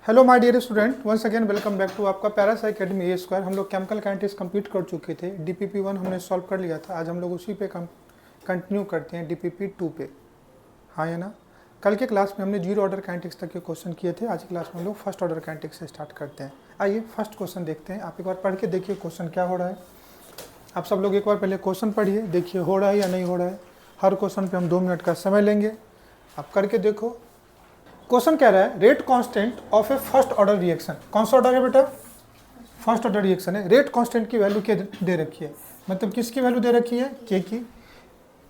Hello my dear student, once again welcome back to आपका Paras academy A square. हम लोग chemical kinetics complete कर चुके थे। डीपीपी 1 हमने सॉल्व कर लिया था। आज हम लोग उसी पे कंटिन्यू करते हैं डीपीपी 2 पे। हाँ या ना? कल के क्लास में हमने जीरो ऑर्डर काइनेटिक्स तक के क्वेश्चन किए थे। आज की क्लास में हम लोग फर्स्ट ऑर्डर काइनेटिक्स से स्टार्ट करते हैं। आइए फर्स्ट क्वेश्चन देखते हैं। आप एक बार पढ़ के देखिए क्वेश्चन क्या हो रहा है। आप सब लोग एक बार पहले क्वेश्चन पढ़िए, देखिए हो रहा है या नहीं हो रहा है। हर क्वेश्चन पर हम 2 मिनट का समय लेंगे। आप करके देखो। क्वेश्चन कह रहा है rate constant of a first order reaction. कौन सा ऑर्डर है बेटा? फर्स्ट ऑर्डर रिएक्शन है। रेट कांस्टेंट की वैल्यू क्या दे रखी है, मतलब किसकी वैल्यू दे रखी है? के की।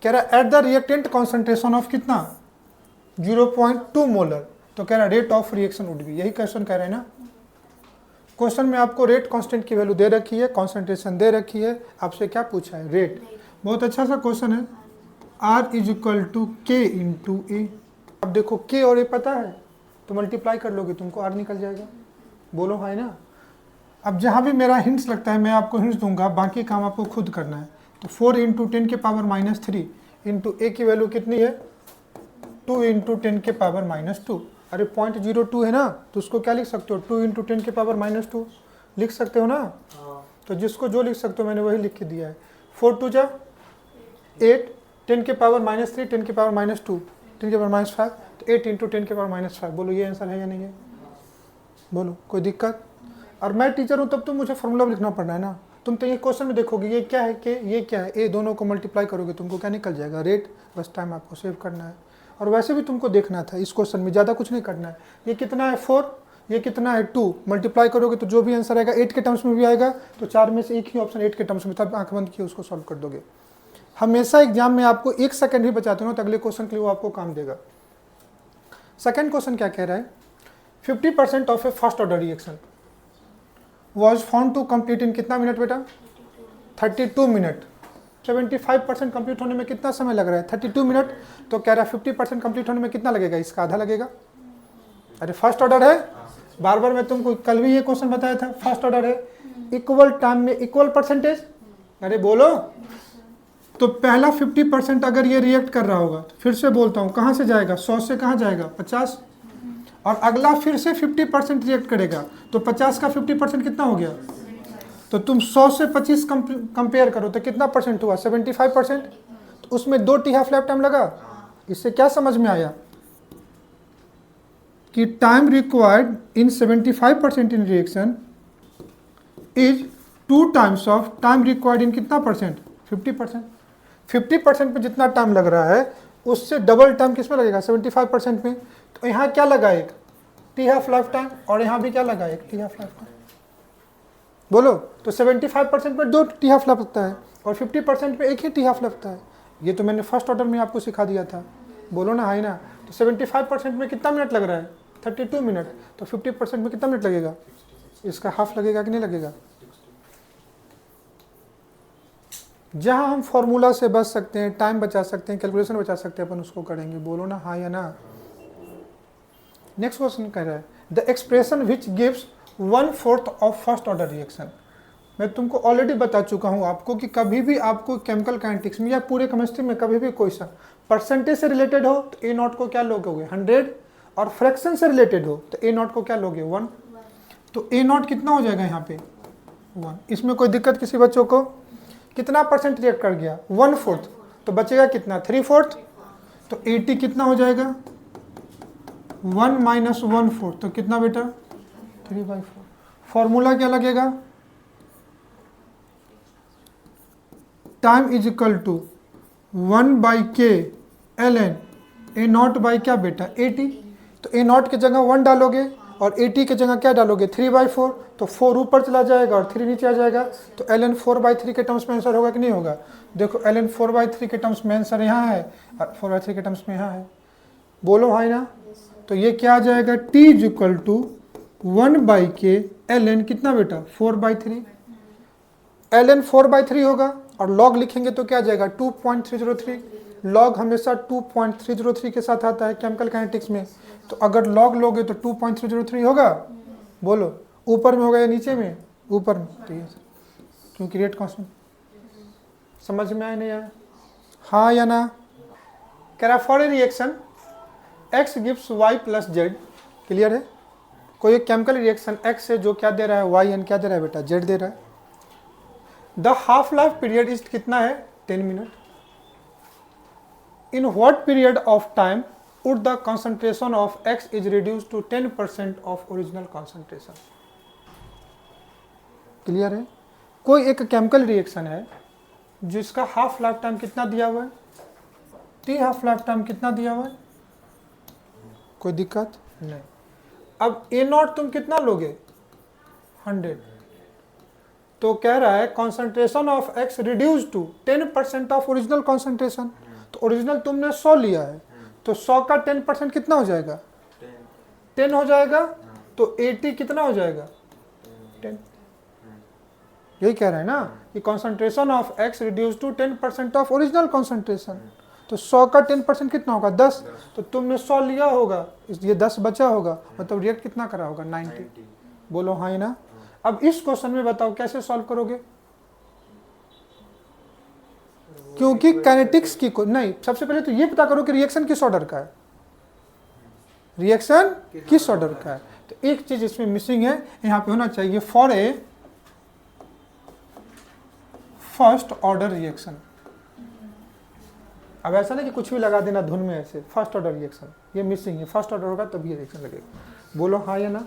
कह रहा है at the reactant concentration of कितना? 0.2 मोलर। तो कह रहा है rate of reaction would be. यही क्वेश्चन कह रहा है ना। क्वेश्चन में आपको रेट कांस्टेंट की वैल्यू दे रखी है, कॉन्सेंट्रेशन दे रखी है, आपसे क्या पूछा है? रेट। बहुत अच्छा सा क्वेश्चन है। R इज इक्वल टू के इंटू ए। अब देखो के और ए पता है तो मल्टीप्लाई कर लोगे, तुमको आर निकल जाएगा। बोलो हाँ ना। अब जहाँ भी मेरा हिंट्स लगता है मैं आपको हिंट्स दूंगा, बाकी काम आपको खुद करना है। तो 4 इंटू 10 के पावर -3 इंटू ए की वैल्यू कितनी है? 2 इंटू 10 के पावर -2। अरे 0.02 है ना, तो उसको क्या लिख सकते हो? 2 इंटू 10 के पावर -2 लिख सकते हो ना। तो जिसको जो लिख सकते हो मैंने वही लिख के दिया है। 4 2 जा 8, 10 के पावर -3, 10 के पावर -2, 10 के पावर -5, तो 8 इंटू 10 के पावर -5। बोलो ये आंसर है या नहीं है? बोलो कोई दिक्कत? और मैं टीचर हूँ तब तो मुझे फॉर्मूला लिखना पड़ना है ना। तुम तो ये क्वेश्चन में देखोगे ये क्या है कि ये क्या है, ए दोनों को मल्टीप्लाई करोगे तुमको क्या निकल जाएगा? रेट। बस टाइम आपको सेव करना है। और वैसे भी तुमको देखना था इस क्वेश्चन में, ज़्यादा कुछ नहीं करना है। ये कितना है? 4, ये कितना है? 2। मल्टीप्लाई करोगे तो जो भी आंसर आएगा 8 के टर्म्स में भी आएगा। तो 4 में से एक ही ऑप्शन 8 के टर्म्स में, तब आंख बंद किए उसको सॉल्व कर दोगे। हमेशा एग्जाम में आपको 1 सेकंड भी बचाते हो तो अगले क्वेश्चन के लिए वो आपको काम देगा। सेकंड क्वेश्चन क्या कह रहा है? 50% of a first order reaction was found to complete in कितना मिनट बेटा? 32 मिनट। 75% कंप्लीट होने में कितना समय लग रहा है? 32 मिनट। तो कह रहा है 50% कंप्लीट होने में कितना लगेगा? इसका आधा लगेगा। अरे फर्स्ट ऑर्डर है, बार बार मैं तुमको कल भी ये क्वेश्चन बताया था। फर्स्ट ऑर्डर है, इक्वल टाइम में इक्वल परसेंटेज। अरे बोलो। तो पहला 50% अगर ये रिएक्ट कर रहा होगा तो फिर से बोलता हूँ कहाँ से जाएगा? 100 से कहाँ जाएगा? 50। और अगला फिर से 50% रिएक्ट करेगा तो 50 का 50% कितना हो गया? तो तुम 100 से 25 कंपेयर करो तो कितना परसेंट हुआ? 75%। तो उसमें 2 टी हाफ लाइफ टाइम लगा। इससे क्या समझ में आया कि time required in 75% in reaction is 2 times of time required in कितना परसेंट? 50%। 50% में जितना टाइम लग रहा है उससे डबल टाइम किस में लगेगा? 75% में। तो यहाँ क्या लगा? एक टी हाफ लाइफ टाइम। और यहाँ भी क्या लगा? एक टी हाफ लाइफ टाइम। बोलो। तो 75% में 2 टी हाफ लगता है और 50% में एक ही टी हाफ लगता है। ये तो मैंने फर्स्ट ऑर्डर में आपको सिखा दिया था। बोलो ना हाई ना। तो 75% में कितना मिनट लग रहा है? 32 मिनट। तो 50% में कितना मिनट लगेगा? इसका हाफ लगेगा कि नहीं लगेगा? जहां हम फॉर्मूला से बच सकते हैं, टाइम बचा सकते हैं, कैलकुलेशन बचा सकते हैं, अपन उसको करेंगे। बोलो ना हाँ या ना। नेक्स्ट क्वेश्चन कह रहा है the expression which gives 1/4 of first order reaction. मैं तुमको ऑलरेडी बता चुका हूं आपको कि कभी भी आपको केमिकल काइनेटिक्स में या पूरे केमिस्ट्री में कभी भी क्वेश्चन परसेंटेज से रिलेटेड हो तो ए नॉट को क्या लोगे? 100। और फ्रैक्शन से रिलेटेड हो तो ए नॉट को क्या लोगे? 1। तो ए नॉट कितना हो जाएगा यहाँ पे? 1। इसमें कोई दिक्कत किसी बच्चों को? कितना परसेंट रिएक्ट कर गया? 1/4। तो बचेगा कितना? 3/4। तो 80 कितना हो जाएगा? 1 माइनस 1/4 तो कितना बेटा? 3/4। फॉर्मूला क्या लगेगा? Time is equal to 1/k ln a not by क्या बेटा? 80। तो ए नॉट की जगह 1 डालोगे और 80 की जगह क्या डालोगे? 3/4। तो 4 ऊपर चला जाएगा और 3 नीचे आ जाएगा। तो ln 4/3 के टर्म्स में आंसर होगा कि नहीं होगा? देखो ln 4/3 के टर्म्स में आंसर यहाँ है और 4/3 के टर्म्स में यहाँ है। बोलो भाई ना। तो ये क्या आ जाएगा? t is equal to 1/k ln कितना बेटा? 4/3। ln 4/3 होगा और log लिखेंगे तो क्या आ जाएगा? 2.303। log हमेशा 2.303 के साथ आता है केमिकल काइनेटिक्स में। तो अगर log लोगे तो 2.303 होगा। बोलो ऊपर में होगा या नीचे में? ऊपर में। तो ये क्योंकि रेट कांस्टेंट। समझ में आया नहीं आया? हाँ या ना? कह रहा for a reaction x gives y plus z। Clear है? कोई एक केमिकल रिएक्शन एक्स है जो क्या दे रहा है, वाई, एन क्या दे रहा है बेटा, जेड दे रहा है। The half life period is कितना है, 10 minute. In what period of time would the concentration of X is reduce to 10% of original concentration. Clear है? कोई एक केमिकल रिएक्शन है जिसका हाफ लाइफ टाइम कितना दिया हुआ है, टी हाफ लाइफ टाइम कितना दिया हुआ है, कोई दिक्कत नहीं। अब ए नॉट तुम कितना लोगे, 100, तो कह रहा है concentration of X reduce to 10% of original concentration. तो ओरिजिनल तुमने 100 लिया है, तो 100 का 10% कितना हो जाएगा, 10 हो जाएगा। तो 80 कितना हो जाएगा, 10। यही कह रहा है ना कि concentration of X reduce to 10% of original concentration. तो 100 का 10% कितना होगा, 10। तो तुमने 100 लिया होगा, ये 10 बचा होगा, मतलब रिएक्ट कितना करा होगा, 90। बोलो हाँ ही ना। अब इस क्वेश्चन में बताओ कैसे सॉल्व करोगे, क्योंकि काइनेटिक्स की नहीं, सबसे पहले तो ये पता करो कि रिएक्शन किस ऑर्डर का है, रिएक्शन किस ऑर्डर का है। तो एक चीज इसमें मिसिंग है, यहां पे होना चाहिए for a first order reaction. अब ऐसा नहीं कि कुछ भी लगा देना धुन में ऐसे, फर्स्ट ऑर्डर रिएक्शन ये मिसिंग है, फर्स्ट ऑर्डर होगा तभी रिएक्शन लगेगा। बोलो हाँ या ना।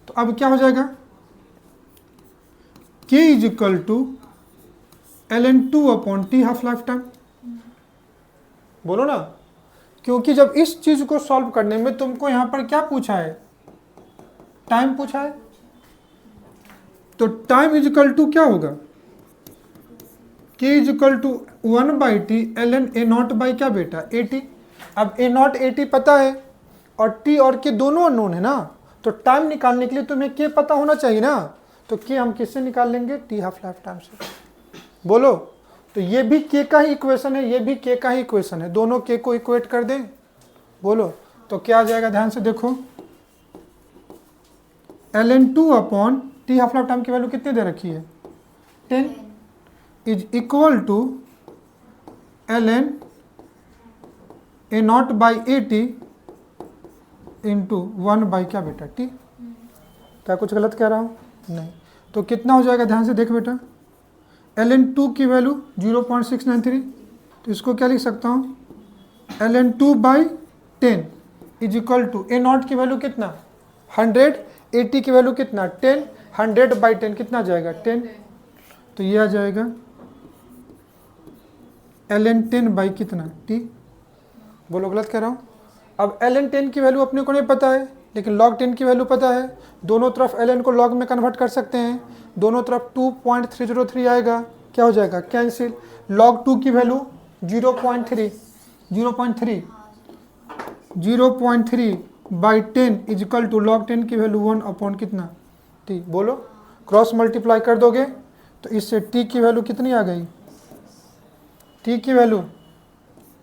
तो अब क्या हो जाएगा, K is equal to ln2 upon T half life time. बोलो ना, क्योंकि जब इस चीज को सॉल्व करने में तुमको यहां पर क्या पूछा है, टाइम पूछा है, तो टाइम इज इक्वल टू क्या होगा, K is equal to 1/t ln a naught by क्या बेटा, 80। अब a नॉट 80 पता है और t और k दोनों अननोन है ना, तो टाइम निकालने के लिए तुम्हें k पता होना चाहिए ना। तो k हम किससे निकाल लेंगे, टी हाफ लाइफ टाइम से। बोलो, तो ये भी k का ही इक्वेशन है, ये भी k का ही इक्वेशन है, दोनों k को इक्वेट कर दें। बोलो तो क्या आ जाएगा, ध्यान से देखो, ln2 upon T half life time की वैल्यू कितनी दे रखी है, 10 is equal to ln a naught by 80 into 1 by क्या बेटा, t। क्या कुछ गलत कह रहा हूँ, नहीं। तो कितना हो जाएगा, ध्यान से देख बेटा, ln2 की वैल्यू 0.693, तो इसको क्या लिख सकता हूँ, ln2 by 10 is equal to A naught की वैल्यू कितना, 100, 80 की वैल्यू कितना, 10, 100 बाई 10 कितना जाएगा, 10। तो ये आ जाएगा ln 10 बाई कितना, t। बोलो गलत कह रहा हूँ। अब ln 10 की वैल्यू अपने को नहीं पता है, लेकिन log 10 की वैल्यू पता है, दोनों तरफ ln को log में कन्वर्ट कर सकते हैं, दोनों तरफ 2.303 आएगा, क्या हो जाएगा, कैंसिल। log 2 की value 0.3 by 10 is equal to log 10 की वैल्यू 1 अपॉन कितना, t। बोलो क्रॉस मल्टीप्लाई कर दोगे तो इससे t की वैल्यू कितनी आ गई, t की वैल्यू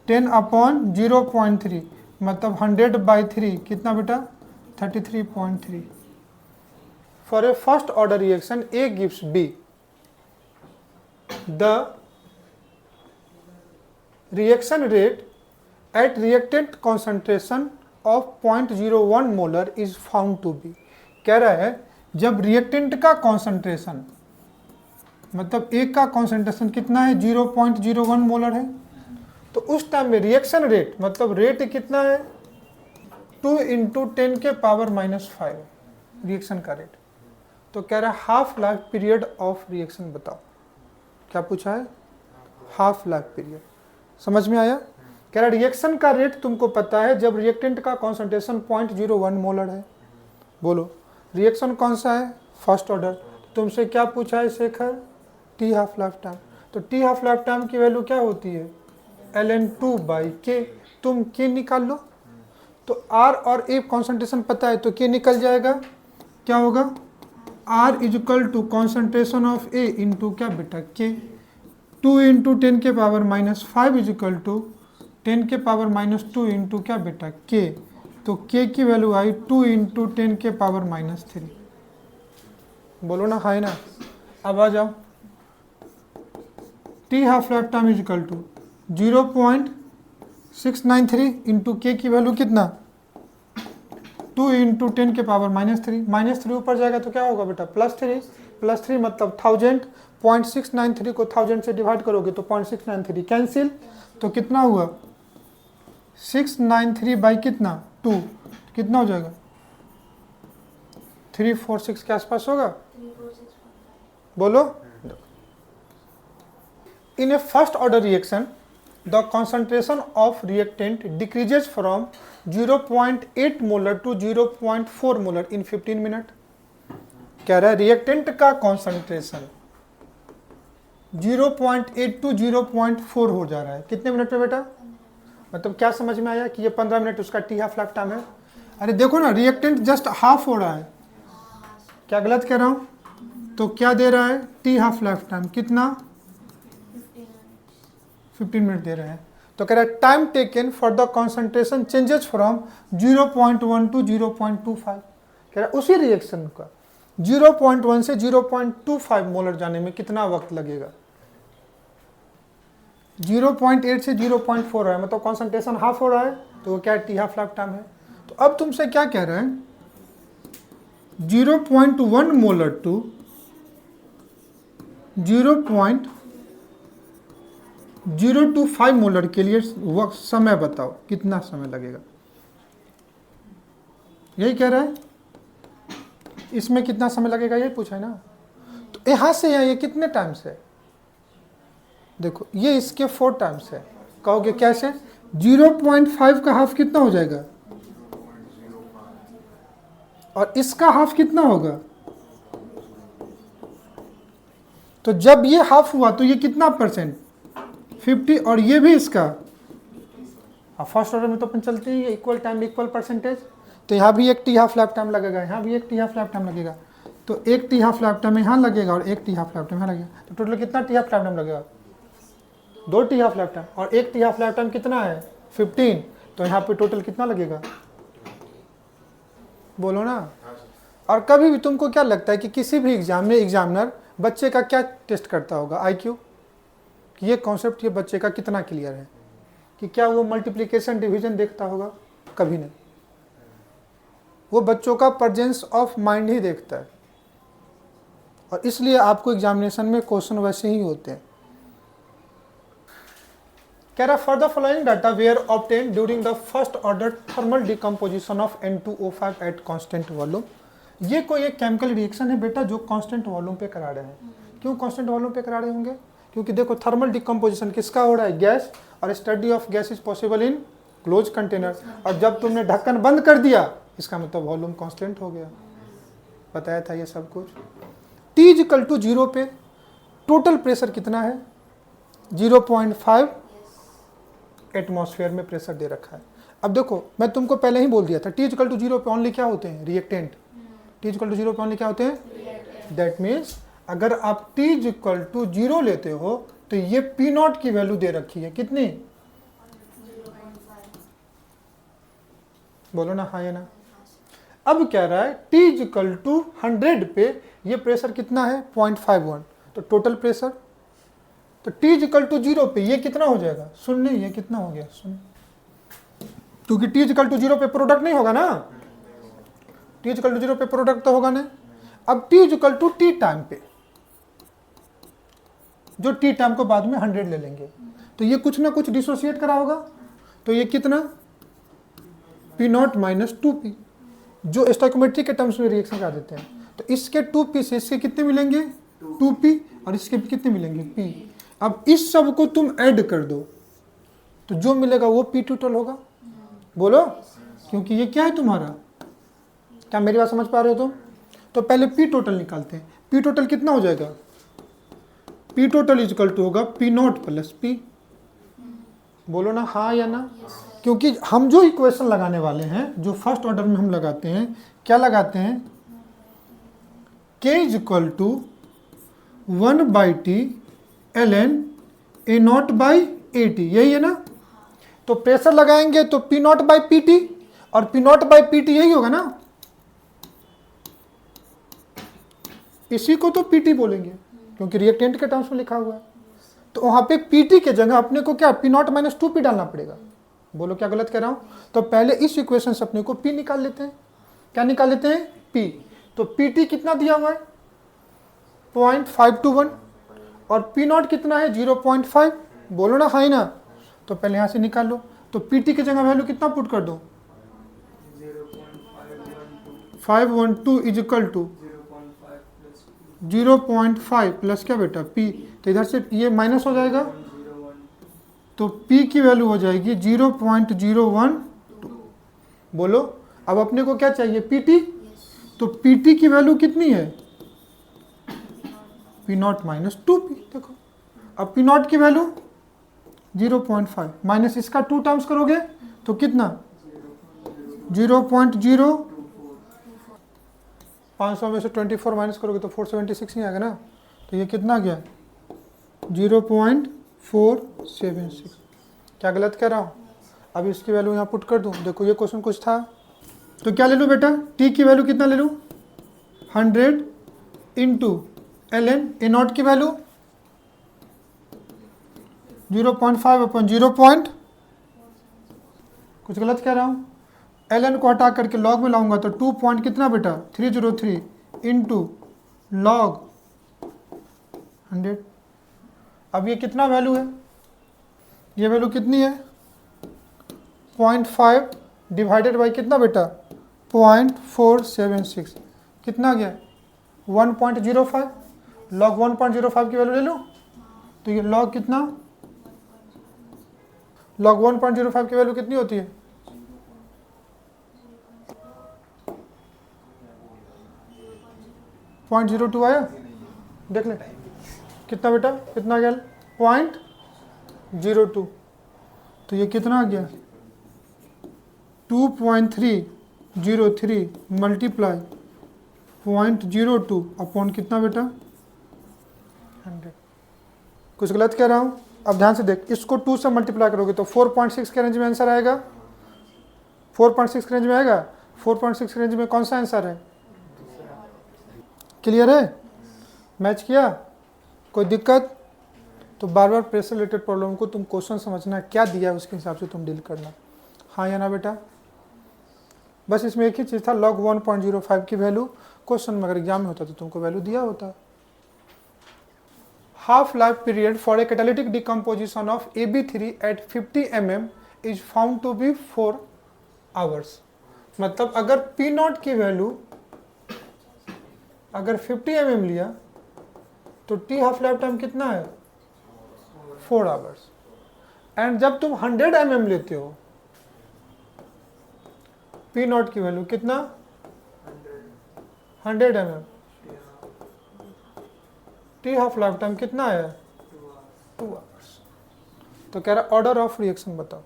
10 अपॉन 0.3 मतलब 100 बाई 3 कितना बेटा, 33.3। For a first order reaction A gives B, the reaction rate at reactant concentration of 0.01 molar is found to be। कह रहा है जब रिएक्टेंट का कॉन्सेंट्रेशन मतलब एक का कॉन्सेंट्रेशन कितना है, 0.01 मोलर है, तो उस टाइम में रिएक्शन रेट मतलब रेट कितना है, 2 × 10 के पावर -5 रिएक्शन का रेट। तो कह रहा है half life period of reaction बताओ, क्या पूछा है, हाफ लाइफ पीरियड। समझ में आया? कह रहा है रिएक्शन का रेट तुमको पता है जब रिएक्टेंट का कॉन्सेंट्रेशन 0.01 मोलर है। बोलो रिएक्शन कौन सा है, फर्स्ट ऑर्डर। तुमसे क्या पूछा है Shekhar, T half life time. तो टी हाफ लाइफ टाइम की वैल्यू क्या होती है, ln2 बाई k। तुम k निकाल लो, तो R और A कॉन्सेंट्रेशन पता है तो k निकल जाएगा, क्या होगा, R is equal to concentration of A into क्या बेटा k। 2 × 10 के पावर -5 इज इक्वल टू 10 के पावर -2 इंटू क्या बेटा k। तो k की वैल्यू आई 2 × 10 के पावर -3। बोलो ना हाई ना। अब आ जाओ, T half life time is equal to 0.693 into k की वैल्यू कितना 2 इंटू 10 के पावर -3, -3 ऊपर जाएगा तो क्या होगा बेटा +3, +3 मतलब 1000, 0.693 को 1000 से डिवाइड करोगे तो 0.693 कैंसिल, तो कितना हुआ 693 बाई कितना 2, कितना हो जाएगा 346 के आसपास होगा, बोलो। In a first order reaction the concentration of reactant decreases from 0.8 molar to 0.4 molar in 15 minute. कह रहा है रिएक्टेंट का कॉन्सेंट्रेशन 0.8 टू 0.4 हो जा रहा है कितने मिनट में बेटा, मतलब क्या समझ में आया कि ये 15 मिनट उसका टी हाफ लाइफ टाइम है। अरे देखो ना रिएक्टेंट जस्ट हाफ हो रहा है, क्या गलत कह रहा हूं, तो क्या दे रहा है टी हाफ लाइफ टाइम कितना 15 मिनट दे रहे हैं। तो कह रहा है time taken for the concentration changes from 0.1 to 0.25। कह रहा है उसी रिएक्शन का 0.1 से 0.25 मोलर जाने में कितना वक्त लगेगा, 0.8 से 0.4 है मतलब कॉन्सेंट्रेशन हाफ हो रहा है, तो वो क्या टी हाफ लाइफ टाइम है। तो अब तुमसे क्या कह रहा है 0.1 मोलर टू 0.025 मोलर के लिए वक्त समय बताओ कितना समय लगेगा, यही कह रहा है। इसमें कितना समय लगेगा यही पूछा है ना। तो यहां से यहाँ ये कितने टाइम से, देखो ये इसके 4 टाइम्स है, कहोगे कैसे 0.5 का हाफ कितना हो जाएगा और इसका हाफ कितना होगा, तो जब ये हाफ हुआ तो ये कितना परसेंट 50 और ये भी इसका, फर्स्ट ऑर्डर में तो अपन चलते ही इक्वल टाइम इक्वल परसेंटेज, तो यहाँ भी एक टी हाफ लाइफ टाइम लगेगा, यहाँ भी एक टी हाफ लाइफ टाइम लगेगा, तो एक टी हाफ लाइफ टाइम यहाँ लगेगा और एक टी हाफ लाइफ टाइम यहाँ लगेगा, तो टोटल कितना टी हाफ लाइफ टाइम लगेगा 2 टी हाफ लाइफ टाइम, और एक टी हाफ लाइफ टाइम कितना है 15, तो यहाँ पे टोटल कितना लगेगा बोलो ना। और कभी भी तुमको क्या लगता है कि किसी भी एग्जाम में एग्जामिनर बच्चे का क्या टेस्ट करता होगा IQ, कि ये कॉन्सेप्ट ये बच्चे का कितना क्लियर है, कि क्या वो मल्टीप्लिकेशन डिवीजन देखता होगा, कभी नहीं, वो बच्चों का प्रेजेंस ऑफ माइंड ही देखता है, और इसलिए आपको एग्जामिनेशन में क्वेश्चन वैसे ही होते हैं। कह रहा for the following data were obtain during the first order thermal decomposition of N2O5 at constant volume. ये कोई एक केमिकल रिएक्शन है बेटा जो कांस्टेंट वॉल्यूम पे करा रहे हैं। क्यों कांस्टेंट वॉल्यूम पे करा रहे होंगे, क्योंकि देखो थर्मल डिकम्पोजिशन किसका हो रहा है गैस, और study of gas is possible in close container, और जब तुमने ढक्कन बंद कर दिया इसका मतलब वॉल्यूम कांस्टेंट हो गया, बताया था ये सब कुछ। T इक्वल टू 0 पे टोटल प्रेशर कितना है 0.5 एटमॉस्फेयर में प्रेशर दे रखा है। अब देखो मैं तुमको पहले ही बोल दिया था T इक्वल टू 0 पे ओनली क्या होते हैं रिएक्टेंट, T इक्वल टू 0 पे ओनली क्या होते हैं, दैट मीन्स अगर आप T इक्वल टू 0 लेते हो तो ये P0 की वैल्यू दे रखी है कितनी, बोलो ना हाँ या ना। अब कह रहा है T इक्वल टू 100 पे ये प्रेशर कितना है 0.51, तो टोटल प्रेशर, तो T इक्वल टू 0 पे ये कितना हो जाएगा, सुन नहीं ये कितना हो गया सुन, क्योंकि T इक्वल टू 0 पे प्रोडक्ट नहीं होगा ना, T इक्वल टू 0 पे प्रोडक्ट तो होगा नहीं। अब T equal to T time पे, जो T टाइम को बाद में 100 ले लेंगे, तो ये कुछ ना कुछ डिसोसिएट करा होगा, तो ये कितना P0 माइनस 2P, जो स्टोइकोमेट्री के टर्म्स में रिएक्शन करा देते हैं, तो इसके 2P से इसके कितने मिलेंगे 2P, और इसके भी कितने मिलेंगे P। अब इस सब को तुम ऐड कर दो तो जो मिलेगा वो P टोटल होगा, बोलो, क्योंकि ये क्या है तुम्हारा, क्या मेरी बात समझ पा रहे हो तुम। तो पहले P टोटल निकालते हैं, P टोटल कितना हो जाएगा, P टोटल इक्वल टू होगा P0 प्लस P, बोलो ना हाँ या ना। क्योंकि हम जो इक्वेशन लगाने वाले हैं, जो फर्स्ट ऑर्डर में हम लगाते हैं, क्या लगाते हैं K equal to 1/T ln A0/AT, यही है ना। तो प्रेशर लगाएंगे तो P0/PT, और P0/PT यही होगा ना, इसी को तो PT बोलेंगे क्योंकि रिएक्टेंट के टर्म्स में लिखा हुआ है। तो वहां पे PT के जगह अपने को क्या P0 माइनस 2P डालना पड़ेगा, बोलो क्या गलत कह रहा हूं। तो पहले इस इक्वेशन से अपने को P निकाल लेते हैं, क्या निकाल लेते हैं, P। तो PT कितना दिया हुआ है 0.521 और P0 कितना है 0.5, बोलो ना हाँ ना। तो पहले यहाँ से निकाल लो, तो PT की जगह वैल्यू कितना पुट कर दो 512 इज इक्वल टू 0.5 प्लस क्या बेटा P, तो इधर से ये माइनस हो जाएगा, तो P की वैल्यू हो जाएगी 0.012। बोलो अब अपने को क्या चाहिए PT, तो PT की वैल्यू कितनी है P0 माइनस 2P। देखो अब P0 की वैल्यू 0.5 माइनस इसका 2 टाइम्स करोगे तो कितना 0.0, 500 में से 24 माइनस करोगे तो 476 नहीं आएगा ना, तो ये कितना गया 0.476। क्या गलत कह रहा हूँ, अब इसकी वैल्यू यहाँ पुट कर दूँ। देखो ये क्वेश्चन कुछ था, तो क्या ले लूँ बेटा, T की वैल्यू कितना ले लूँ 100 इंटू ln A0 की वैल्यू 0.5 अपन 0 पॉइंट, कुछ गलत कह रहा हूँ, ln को हटा करके लॉग में लाऊंगा तो 2 पॉइंट कितना बेटा 303 इंटू लॉग 100। अब ये कितना वैल्यू है, ये वैल्यू कितनी है 0.5 डिवाइडेड बाई कितना बेटा 0.476, कितना गया 1.05, लॉग 1.05 की वैल्यू ले लो, तो ये लॉग कितना, लॉग 1.05 की वैल्यू कितनी होती है 0.02 आया, देख ले कितना बेटा, कितना गया 0.02, तो ये कितना आ गया 2.303 मल्टीप्लाई 0.02 अपॉन कितना बेटा 100। कुछ गलत कह रहा हूँ, अब ध्यान से देख, इसको 2 से मल्टीप्लाई करोगे तो 4.6 के रेंज में आंसर आएगा, 4.6 के रेंज में आएगा, 4.6 के रेंज में कौन सा आंसर है, क्लियर है, मैच किया, कोई दिक्कत, तो बार बार प्रेशर रिलेटेड प्रॉब्लम को तुम क्वेश्चन समझना क्या दिया है उसके हिसाब से तुम डील करना, हाँ या ना बेटा। बस इसमें एक ही चीज़ था, लॉग 1.05 की वैल्यू क्वेश्चन में अगर एग्जाम में होता तो तुमको वैल्यू दिया होता। Half life period for a catalytic decomposition of AB3 at 50 mm is found to be 4 hours. मतलब अगर P0 की वैल्यू अगर 50 mm लिया तो T हाफ लाइफ टाइम कितना है 4 आवर्स, एंड जब तुम 100 mm लेते हो P0 की वैल्यू कितना 100 mm, T half life time कितना है 2 आवर्स। तो कह रहा ऑर्डर ऑफ रिएक्शन बताओ,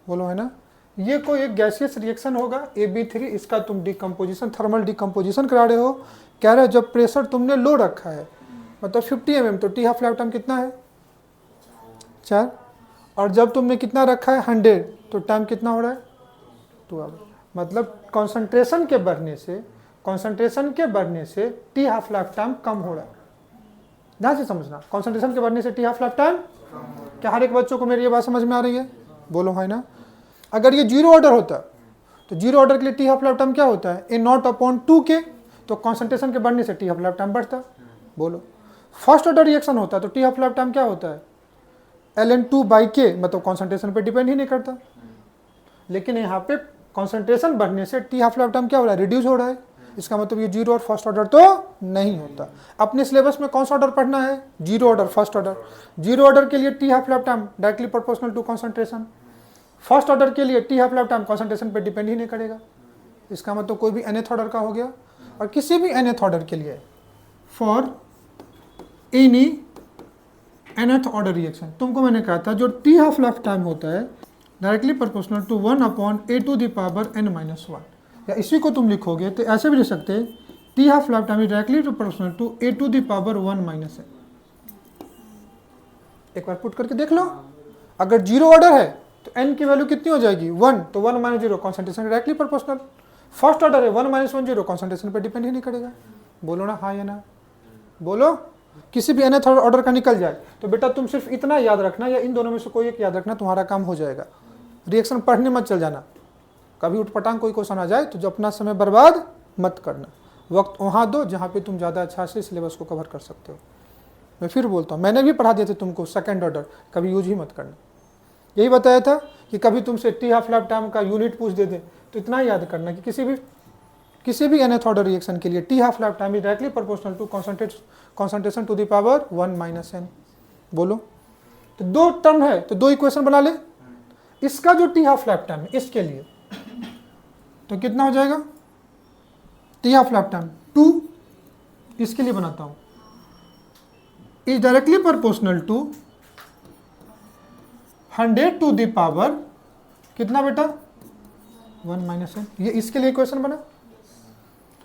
बोलो है ना, ये कोई एक गैसियस रिएक्शन होगा AB3, इसका तुम डिकम्पोजिशन थर्मल डिकम्पोजिशन करा रहे हो, कह रहे हो जब प्रेशर तुमने लो रखा है मतलब 50 mm, तो T हाफ लाइफ टाइम कितना है 4, और जब तुमने कितना रखा है 100, तो टाइम कितना हो रहा है 2 आवर। मतलब कॉन्सेंट्रेशन के बढ़ने से T हाफ लाइफ टाइम कम हो रहा है, ध्यान से समझना, कॉन्सेंट्रेशन के बढ़ने से T हाफ लाइफ टाइम, क्या हर एक बच्चों को मेरी ये बात समझ में आ रही है, बोलो है ना। अगर ये जीरो ऑर्डर होता तो जीरो ऑर्डर के लिए T हाफ लाइफ टाइम क्या होता है A0/2K, तो कॉन्सेंट्रेशन के बढ़ने से T हाफ लाइफ टाइम बढ़ता, बोलो। फर्स्ट ऑर्डर रिएक्शन होता है तो T हाफ लाइफ टाइम क्या होता है ln2/K, मतलब कॉन्सेंट्रेशन पे डिपेंड ही नहीं करता, लेकिन यहाँ पे कॉन्सेंट्रेशन बढ़ने से T हाफ लाइफ टाइम क्या हो रहा है रिड्यूस हो रहा है, इसका मतलब ये जीरो और फर्स्ट ऑर्डर तो नहीं होता। अपने सिलेबस में कौन सा ऑर्डर पढ़ना है, zero order first order, zero order के लिए T half life time directly proportional to concentration, first order के लिए T half life time concentration पे डिपेंड ही नहीं करेगा, इसका मतलब कोई भी nth ऑर्डर का हो गया। और किसी भी nth ऑर्डर के लिए for any nth order reaction, तुमको मैंने कहा था जो T हाफ लाइफ टाइम होता है डायरेक्टली प्रोपोर्शनल टू 1/A⁻n-1, या इसी को तुम लिखोगे तो ऐसे भी लिख सकते हैं T half life time is directly proportional to A⁻1-n। एक बार पुट करके देख लो, अगर जीरो ऑर्डर है तो n की वैल्यू कितनी हो जाएगी 1, तो 1 - 0 concentration directly proportional, first order है 1 - 1 0 कॉन्सेंट्रेशन पर डिपेंड ही नहीं करेगा, बोलो ना हाँ या ना, बोलो। किसी भी nth ऑर्डर का निकल जाए तो बेटा तुम सिर्फ इतना याद रखना या इन दोनों में से कोई एक याद रखना, तुम्हारा काम हो जाएगा, रिएक्शन पढ़ने मत चल जाना, कभी उठपटांग कोई क्वेश्चन आ जाए तो जो अपना समय बर्बाद मत करना, वक्त वहाँ दो जहाँ पे तुम ज़्यादा अच्छा से सिलेबस को कवर कर सकते हो। मैं फिर बोलता हूँ, मैंने भी पढ़ा दिया था तुमको सेकंड ऑर्डर, कभी यूज ही मत करना। यही बताया था कि कभी तुमसे टी हाफ लाइफ टाइम का यूनिट पूछ दे दे तो इतना ही याद करना कि किसी भी nth ऑर्डर रिएक्शन के लिए T half life time is directly proportional to concentration to the power 1 minus n। बोलो, तो दो टर्म है तो दो इक्वेशन बना ले। इसका जो टी हाफ लाइफ टाइम है इसके लिए तो कितना हो जाएगा, टी हाफ लाइफ टाइम 2, इसके लिए बनाता हूं, is directly proportional to 100 to the power कितना बेटा 1 माइनस n। ये इसके लिए इक्वेशन बना।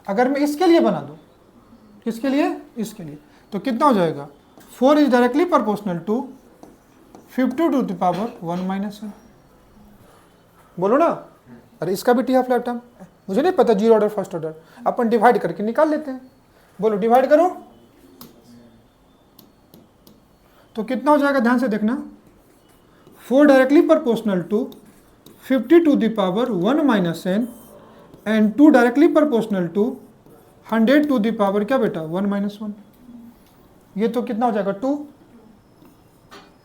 अगर मैं इसके लिए बना दूं, किसके लिए, इसके लिए, तो कितना हो जाएगा 4 is directly proportional to 50 to the power 1 minus n। बोलो ना, अरे इसका भी टी हाफ लाइफ टाइम मुझे नहीं पता, जीरो ऑर्डर फर्स्ट ऑर्डर, अपन डिवाइड करके निकाल लेते हैं। बोलो डिवाइड करो तो कितना हो जाएगा, ध्यान से देखना, 4 directly proportional to 50 to the power 1 minus n and 2 directly proportional to 100 to the power क्या बेटा 1 माइनस 1। ये तो कितना हो जाएगा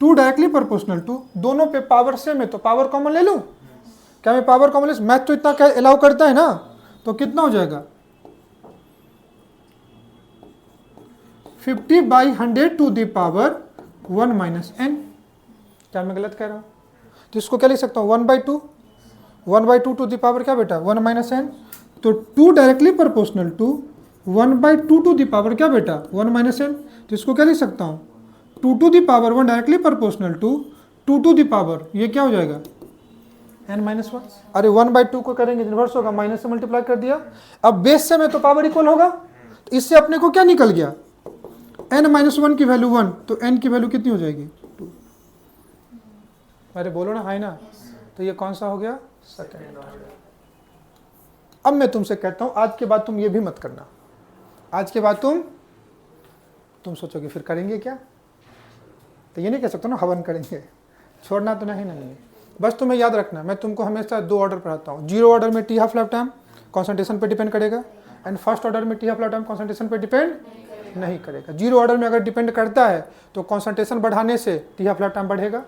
2 डायरेक्टली प्रोपोर्शनल टू, दोनों पे पावर सेम है तो पावर कॉमन ले लूं। क्या मैं पावर कॉमन ले, मैथ तो इतना अलाउ करता है ना, तो कितना हो जाएगा 50/100 to the power 1 minus n। क्या मैं गलत कह रहा हूं, तो इसको क्या लिख सकता हूं 1/2 टू द पावर क्या बेटा 1 माइनस n। तो 2 directly proportional to 1/2 to the power क्या बेटा 1 माइनस n। तो इसको क्या लिख सकता हूं 2 to the power 1 directly proportional to 2 to the power, ये क्या हो जाएगा n-1। अरे 1/2 को करेंगे इनवर्स होगा, माइनस से मल्टीप्लाई कर दिया। अब बेस से में तो पावर इक्वल होगा, तो इससे अपने को क्या निकल गया n-1 की वैल्यू 1, तो n की वैल्यू कितनी हो जाएगी 2। अरे बोलो ना, है ना, तो ये कौन सा हो गया सेकंड। अब मैं तुमसे कहता हूं आज के बाद तुम ये भी मत करना। आज के बाद तुम सोचोगे फिर करेंगे क्या, तो ये नहीं कह सकता ना हवन करेंगे, छोड़ना तो नहीं है। बस तुम्हें याद रखना, मैं तुमको हमेशा 2 ऑर्डर पढ़ाता हूँ। जीरो ऑर्डर में T half life time concentration पे डिपेंड करेगा, एंड फर्स्ट ऑर्डर में T half life time concentration पे डिपेंड नहीं करेगा। जीरो ऑर्डर में अगर डिपेंड करता है तो कॉन्सेंट्रेशन बढ़ाने से टी हाफ लाइफ टाइम बढ़ेगा।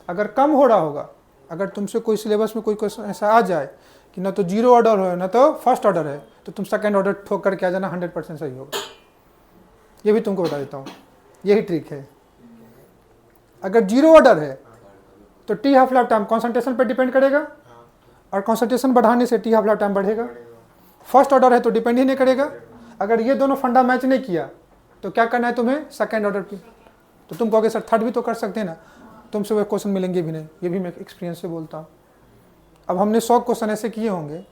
अगर कम हो रहा होगा, अगर तुमसे कोई सिलेबस में कोई क्वेश्चन ऐसा आ जाए कि ना तो जीरो ऑर्डर हो ना तो फर्स्ट ऑर्डर है, तो तुम सेकंड ऑर्डर ठोक करके आ जाना, 100% सही होगा। ये भी तुमको बता देता हूँ, यही ट्रिक है। अगर जीरो ऑर्डर है तो T half life time concentration पर डिपेंड करेगा, और कॉन्सेंट्रेशन बढ़ाने से टी हाफ लाइफ टाइम बढ़ेगा। फर्स्ट ऑर्डर है तो डिपेंड ही नहीं करेगा। अगर ये दोनों फंडा मैच नहीं किया तो क्या करना है तुम्हें सेकंड ऑर्डर पे। तो तुम कहोगे सर थर्ड भी तो कर सकते हैं ना, तुमसे वो क्वेश्चन मिलेंगे भी नहीं, ये भी मैं एक्सपीरियंस से बोलता हूँ। अब हमने 100 क्वेश्चन ऐसे किए होंगे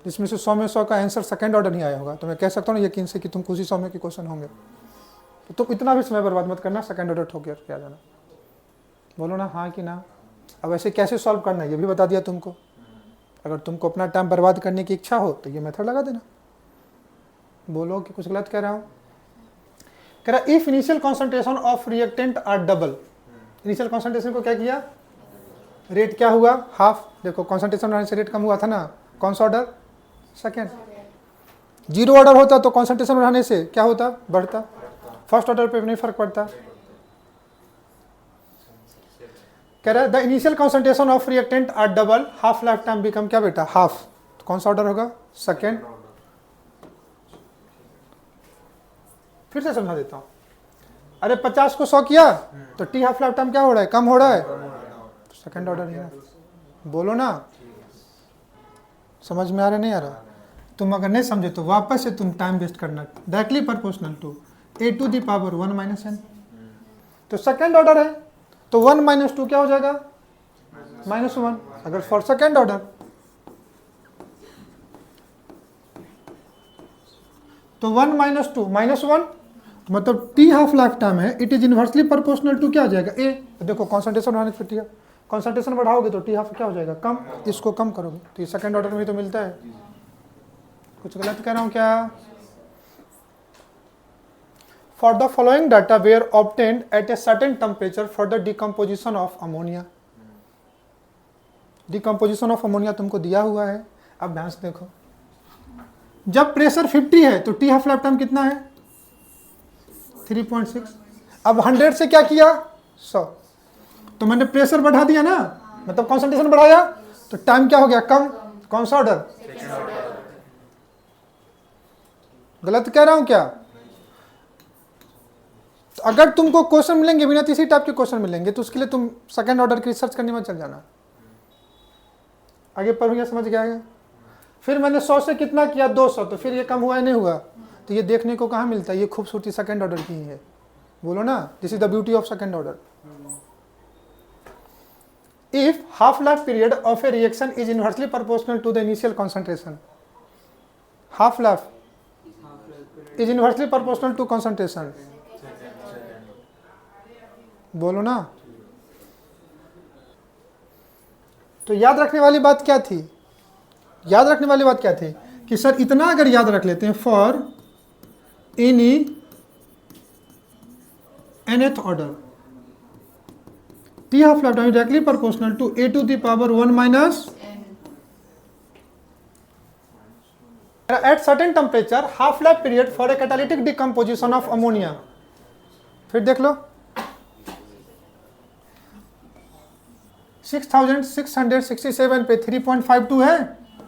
जिसमें से 100 में 100 का आंसर सेकंड ऑर्डर नहीं आया होगा, तो मैं कह सकता हूँ ना यकीन से कि तुम उसी 100 में के क्वेश्चन होंगे। तो तुम इतना भी समय बर्बाद मत करना, सेकंड ऑर्डर ठोक के आ जाना। बोलो ना हाँ कि ना। अब ऐसे कैसे सॉल्व करना है ये भी बता दिया तुमको। अगर तुमको अपना टाइम बर्बाद करने की इच्छा हो तो ये मेथड लगा देना। बोलो कि कुछ गलत कह रहा हूँ। कह रहा if initial concentration of reactant are double, initial concentration को क्या किया, रेट क्या हुआ हाफ। देखो कॉन्सेंट्रेशन बढ़ने से रेट कम हुआ था ना, कौन सा ऑर्डर सेकेंड। जीरो ऑर्डर होता तो कॉन्सेंट्रेशन बढ़ाने से क्या होता बढ़ता, फर्स्ट ऑर्डर पे नहीं फर्क पड़ता। कह रहा है the initial concentration of reactant are double, half life time become क्या बेटा हाफ, तो कौन सा ऑर्डर होगा सेकेंड। फिर से समझा देता हूं। अरे 50 को 100 किया तो टी हाफ लाइफ टाइम क्या हो रहा है कम हो रहा है, सेकेंड ऑर्डर ही है। बोलो ना समझ में आ रहा नहीं आ रहा। तुम अगर नहीं समझे तो वापस से तुम टाइम वेस्ट करना। Directly proportional to a to the power 1 minus n, तो सेकेंड ऑर्डर है तो 1 माइनस 2 क्या हो जाएगा -1। अगर फॉर सेकेंड ऑर्डर तो 1 माइनस 2 -1, मतलब टी हाफ लाइफ टाइम है, it is inversely proportional to क्या हो जाएगा ए। देखो कॉन्सेंट्रेशन बढ़ाने से टी कॉन्सेंट्रेशन बढ़ाओगे तो टी हाफ क्या हो जाएगा कम, इसको कम करोगे तो ये सेकेंड ऑर्डर में तो मिलता है। कुछ गलत कह रहा हूं क्या। For the following data were obtained at a certain temperature for the decomposition of ammonia. Decomposition of ammonia तुमको दिया हुआ है अब ध्यान से देखो, जब प्रेशर 50 है तो टी हाफ लाइफ टाइम कितना है 3.6। अब 100 से क्या किया 100, तो मैंने प्रेशर बढ़ा दिया ना, मतलब कॉन्सेंट्रेशन बढ़ाया, तो टाइम क्या हो गया कम। कौन सा ऑर्डर, गलत कह रहा हूं क्या? तो अगर तुमको क्वेश्चन मिलेंगे बिना इसी टाइप के क्वेश्चन मिलेंगे तो उसके लिए तुम सेकंड ऑर्डर की रिसर्च करने में चल जाना। आगे पढ़ गया, समझ गया है? फिर मैंने 100 से कितना किया 200, तो फिर ये कम हुआ या नहीं हुआ? तो ये देखने को कहाँ मिलता है? ये खूबसूरती सेकंड ऑर्डर की ही है। बोलो ना, this is the beauty of second order. If half life period of a reaction is inversely proportional to the initial concentration, half life is inversely proportional to concentration. बोलो ना। तो याद रखने वाली बात क्या थी? याद रखने वाली बात क्या थी कि सर इतना अगर याद रख लेते हैं, for any nth order T half life time directly proportional to a to the power 1 minus at certain temperature half life period for a catalytic decomposition of ammonia। फिर देख लो 6667 पे 3.52 है,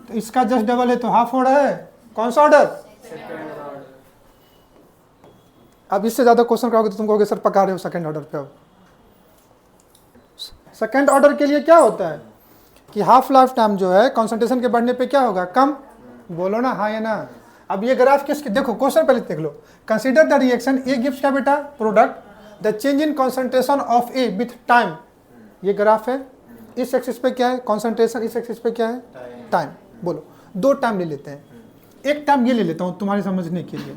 तो इसका जस्ट डबल है, तो हाफ ऑर्डर है। कौन सा ऑर्डर? अब इससे ज्यादा क्वेश्चन कराओगे तो तुम कहोगे सर पका रहे हो सेकंड ऑर्डर पे। अब सेकंड ऑर्डर के लिए क्या होता है कि हाफ लाइफ टाइम जो है कंसंट्रेशन के बढ़ने पे क्या होगा, कम। बोलो ना हाँ या ना। अब ये ग्राफ किसके, देखो क्वेश्चन पहले देख लो। Consider the reaction A gives क्या बेटा, product the change in concentration of A with time. ये ग्राफ है, इस एक्सिस पे क्या है कंसंट्रेशन, इस एक्सिस पे क्या है टाइम। बोलो दो टाइम ले लेते हैं, एक टाइम ये ले लेता हूं तुम्हारे समझने के लिए।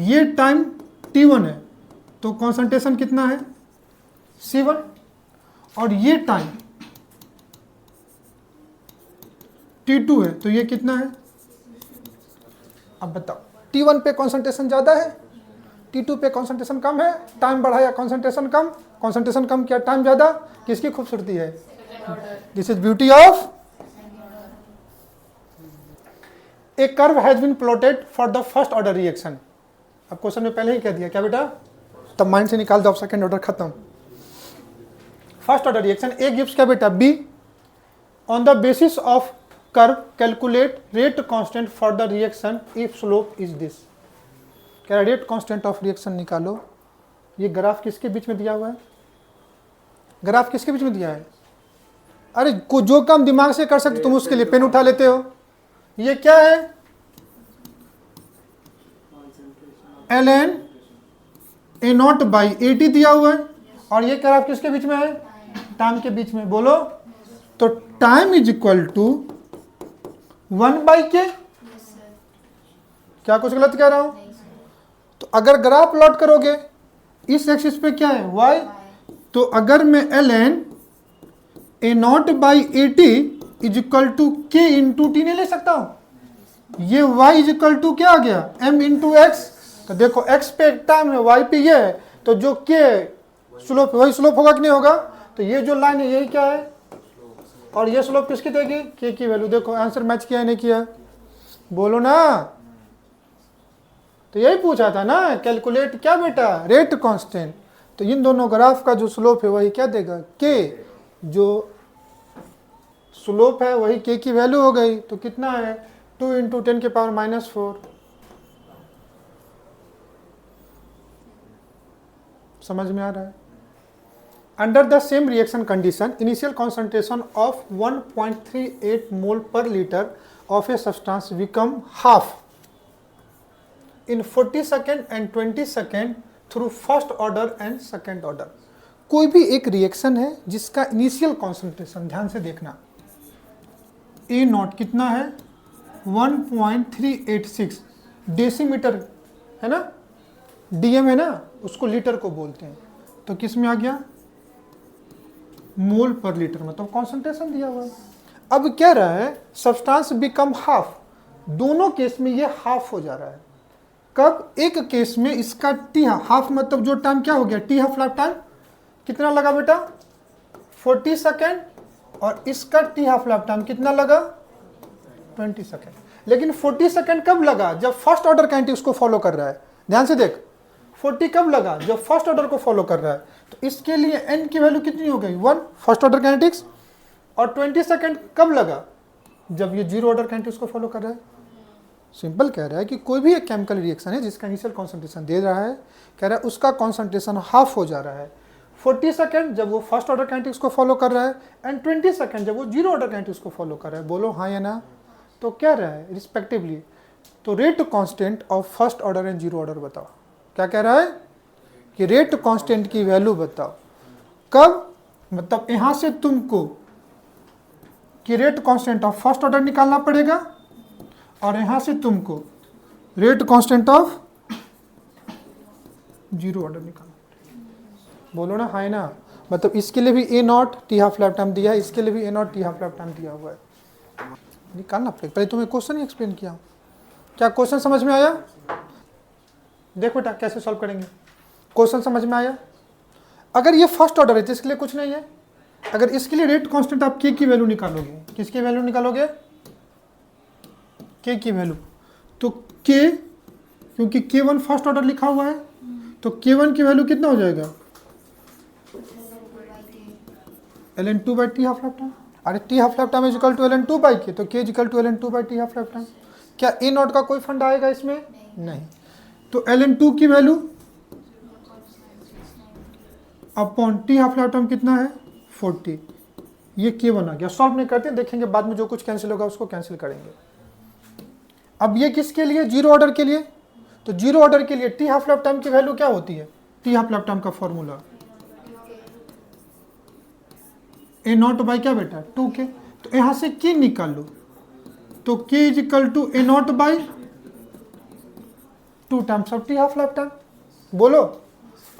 ये टाइम t1 है तो कंसंट्रेशन कितना है C1, और ये टाइम t2 है तो ये कितना है। अब बताओ t1 पे कंसंट्रेशन ज्यादा है, t2 पे कंसंट्रेशन कम है, टाइम बढ़ाया कंसंट्रेशन कम, कंसंट्रेशन कम किया टाइम ज्यादा। किसकी खूबसूरती है? This is beauty of. A curve has been plotted for the first order reaction. अब क्वेश्चन में पहले ही कह दिया क्या बेटा, तब माइंड से निकाल दो, अब सेकंड ऑर्डर खत्म। First order reaction A gives क्या बेटा B, on the basis of curve calculate rate constant for the reaction if slope is this. क्या रेट कांस्टेंट ऑफ रिएक्शन निकालो। ये ग्राफ किसके बीच में दिया हुआ है? ग्राफ किसके बीच में दिया है? अरे जो काम दिमाग से कर सकते तुम उसके लिए पेन उठा लेते हो। ये क्या है, ln a0 बाई 80 दिया हुआ है, और ये ग्राफ किसके बीच में है? टाइम के बीच में। बोलो तो time is equal to 1/k। क्या कुछ गलत कह रहा हूं? तो अगर ग्राफ प्लॉट करोगे इस एक्सिस पे क्या है y, तो अगर मैं ln a0 by 80 is equal to k into T नहीं ले सकता हूं? ये y इज इक्वल टू क्या आ गया m इंटू एक्स। तो देखो x पे टाइम है, y पे ये है, तो जो k स्लोप वही स्लोप होगा कि नहीं होगा? तो ये जो लाइन है यही क्या है, और ये स्लोप किसकी देगी k की वैल्यू। देखो आंसर मैच किया है नहीं किया? बोलो ना। तो यही पूछा था ना, कैलकुलेट क्या बेटा, रेट कांस्टेंट। तो इन दोनों ग्राफ का जो स्लोप है वही क्या देगा k, जो स्लोप है वही k की वैल्यू हो गई। तो कितना है 2 इंटू 10 के पावर -4। समझ में आ रहा है? Under the same reaction condition initial concentration of 1.38 मोल पर litre of a substance become half in 40 second and 20 second through first order and second order. कोई भी एक रिएक्शन है जिसका इनिशियल कॉन्सेंट्रेशन, ध्यान से देखना, A0 कितना है 1.386 डेसीमीटर है ना, DM है ना, उसको लीटर को बोलते हैं। तो किस में आ गया मोल पर लीटर, मतलब कॉन्सेंट्रेशन दिया हुआ है। अब क्या रहा है सब्सटेंस बिकम हाफ, दोनों केस में ये हाफ हो जा रहा है। कब? एक केस में इसका टी हाफ, मतलब जो टाइम क्या हो गया टी हाफ लाइफ टाइम कितना लगा बेटा 40 सेकेंड, और इसका टी हाफ लाइफ टाइम कितना लगा 20 सेकेंड। लेकिन 40 सेकेंड कब लगा जब फर्स्ट ऑर्डर काइनेटिक्स को फॉलो कर रहा है। ध्यान से देख 40 कब लगा जब फर्स्ट ऑर्डर को फॉलो कर रहा है। तो इसके लिए n की वैल्यू कितनी हो गई 1 फर्स्ट ऑर्डर काइनेटिक्स, और 20 सेकेंड कब लगा जब ये जीरो ऑर्डर काइनेटिक्स को फॉलो कर रहा है। सिंपल कह रहा है कि कोई भी एक केमिकल रिएक्शन है जिसका इनिशियल कॉन्सेंट्रेशन दे रहा है, कह रहा है उसका कॉन्सेंट्रेशन हाफ हो जा रहा है 40 सेकेंड जब वो फर्स्ट ऑर्डर काइनेटिक्स को फॉलो कर रहा है, एंड 20 सेकेंड जब वो जीरो ऑर्डर काइनेटिक्स को फॉलो कर रहा है। बोलो हाँ या ना। तो कह रहा है रिस्पेक्टिवली, तो rate constant of first order and zero order बताओ। क्या कह रहा है कि रेट कांस्टेंट की वैल्यू बताओ कब, मतलब यहां से तुमको कि rate constant of first order निकालना पड़ेगा और यहां से तुमको rate constant of zero order निकालना। बोलो ना हाँ ना। मतलब इसके लिए भी A naught t half life time दिया है, इसके लिए भी A naught t half life time दिया हुआ है, निकालना पड़ेगा। पहले तुम्हें क्वेश्चन ही एक्सप्लेन किया। क्या क्वेश्चन समझ में आया। देखो बेटा कैसे सॉल्व करेंगे। क्वेश्चन समझ में आया। अगर ये फर्स्ट ऑर्डर है तो इसके लिए कुछ नहीं है। अगर इसके लिए रेट कांस्टेंट आप के की वैल्यू निकालोगे, किसकी वैल्यू निकालोगे के की वैल्यू, तो के क्योंकि k1 फर्स्ट ऑर्डर लिखा हुआ है तो k1 की वैल्यू कितना हो जाएगा ln2 by t half life time. अरे t half life time is equal to ln2 by k, तो k is equal to ln2 by t half life time. क्या ए नॉट का कोई फंड आएगा इसमें नहीं। तो ln2 की value upon T half life time कितना है 40, ये k1 आ गया। सॉल्व नहीं करते, देखेंगे बाद में जो कुछ कैंसिल होगा उसको कैंसिल करेंगे। अब ये किसके लिए जीरो ऑर्डर के लिए, तो जीरो ऑर्डर के लिए टी हाफ लाइफ टाइम की वैल्यू क्या होती है, टी हाफ लाइफ टाइम का फॉर्मूला ए नॉट बाई क्या बेटा 2k। तो यहां से k निकाल लो, तो k is equal to A not by 2 times of T half life time. बोलो,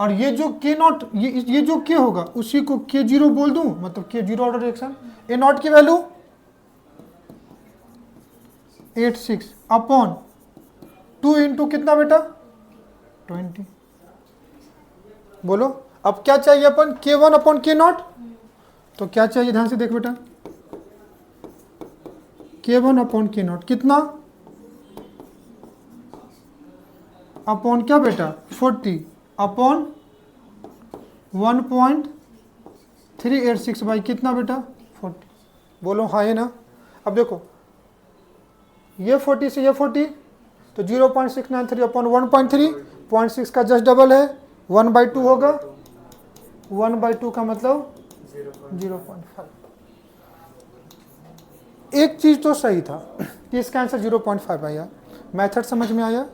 और ये जो k नॉट ये जो k होगा उसी को k0 बोल दूं, मतलब k जीरो ऑर्डर रिएक्शन। ए नॉट की वैल्यू 86 अपॉन 2 इंटू कितना बेटा 20। बोलो अब क्या चाहिए अपन k1 अपॉन k नॉट, तो क्या चाहिए ध्यान से देख बेटा k1 अपॉन k नॉट कितना अपॉन क्या बेटा 40 अपॉन 1.386 बाई कितना बेटा 40। बोलो हाँ ये ना। अब देखो ये 40 से ये 40 तो 0.693 अपॉन 1.3, 0.6 का जस्ट डबल है 1/2 होगा, 1/2 का मतलब 0.5। एक चीज तो सही था कि इसका आंसर 0.5 आया। मेथड समझ में आया।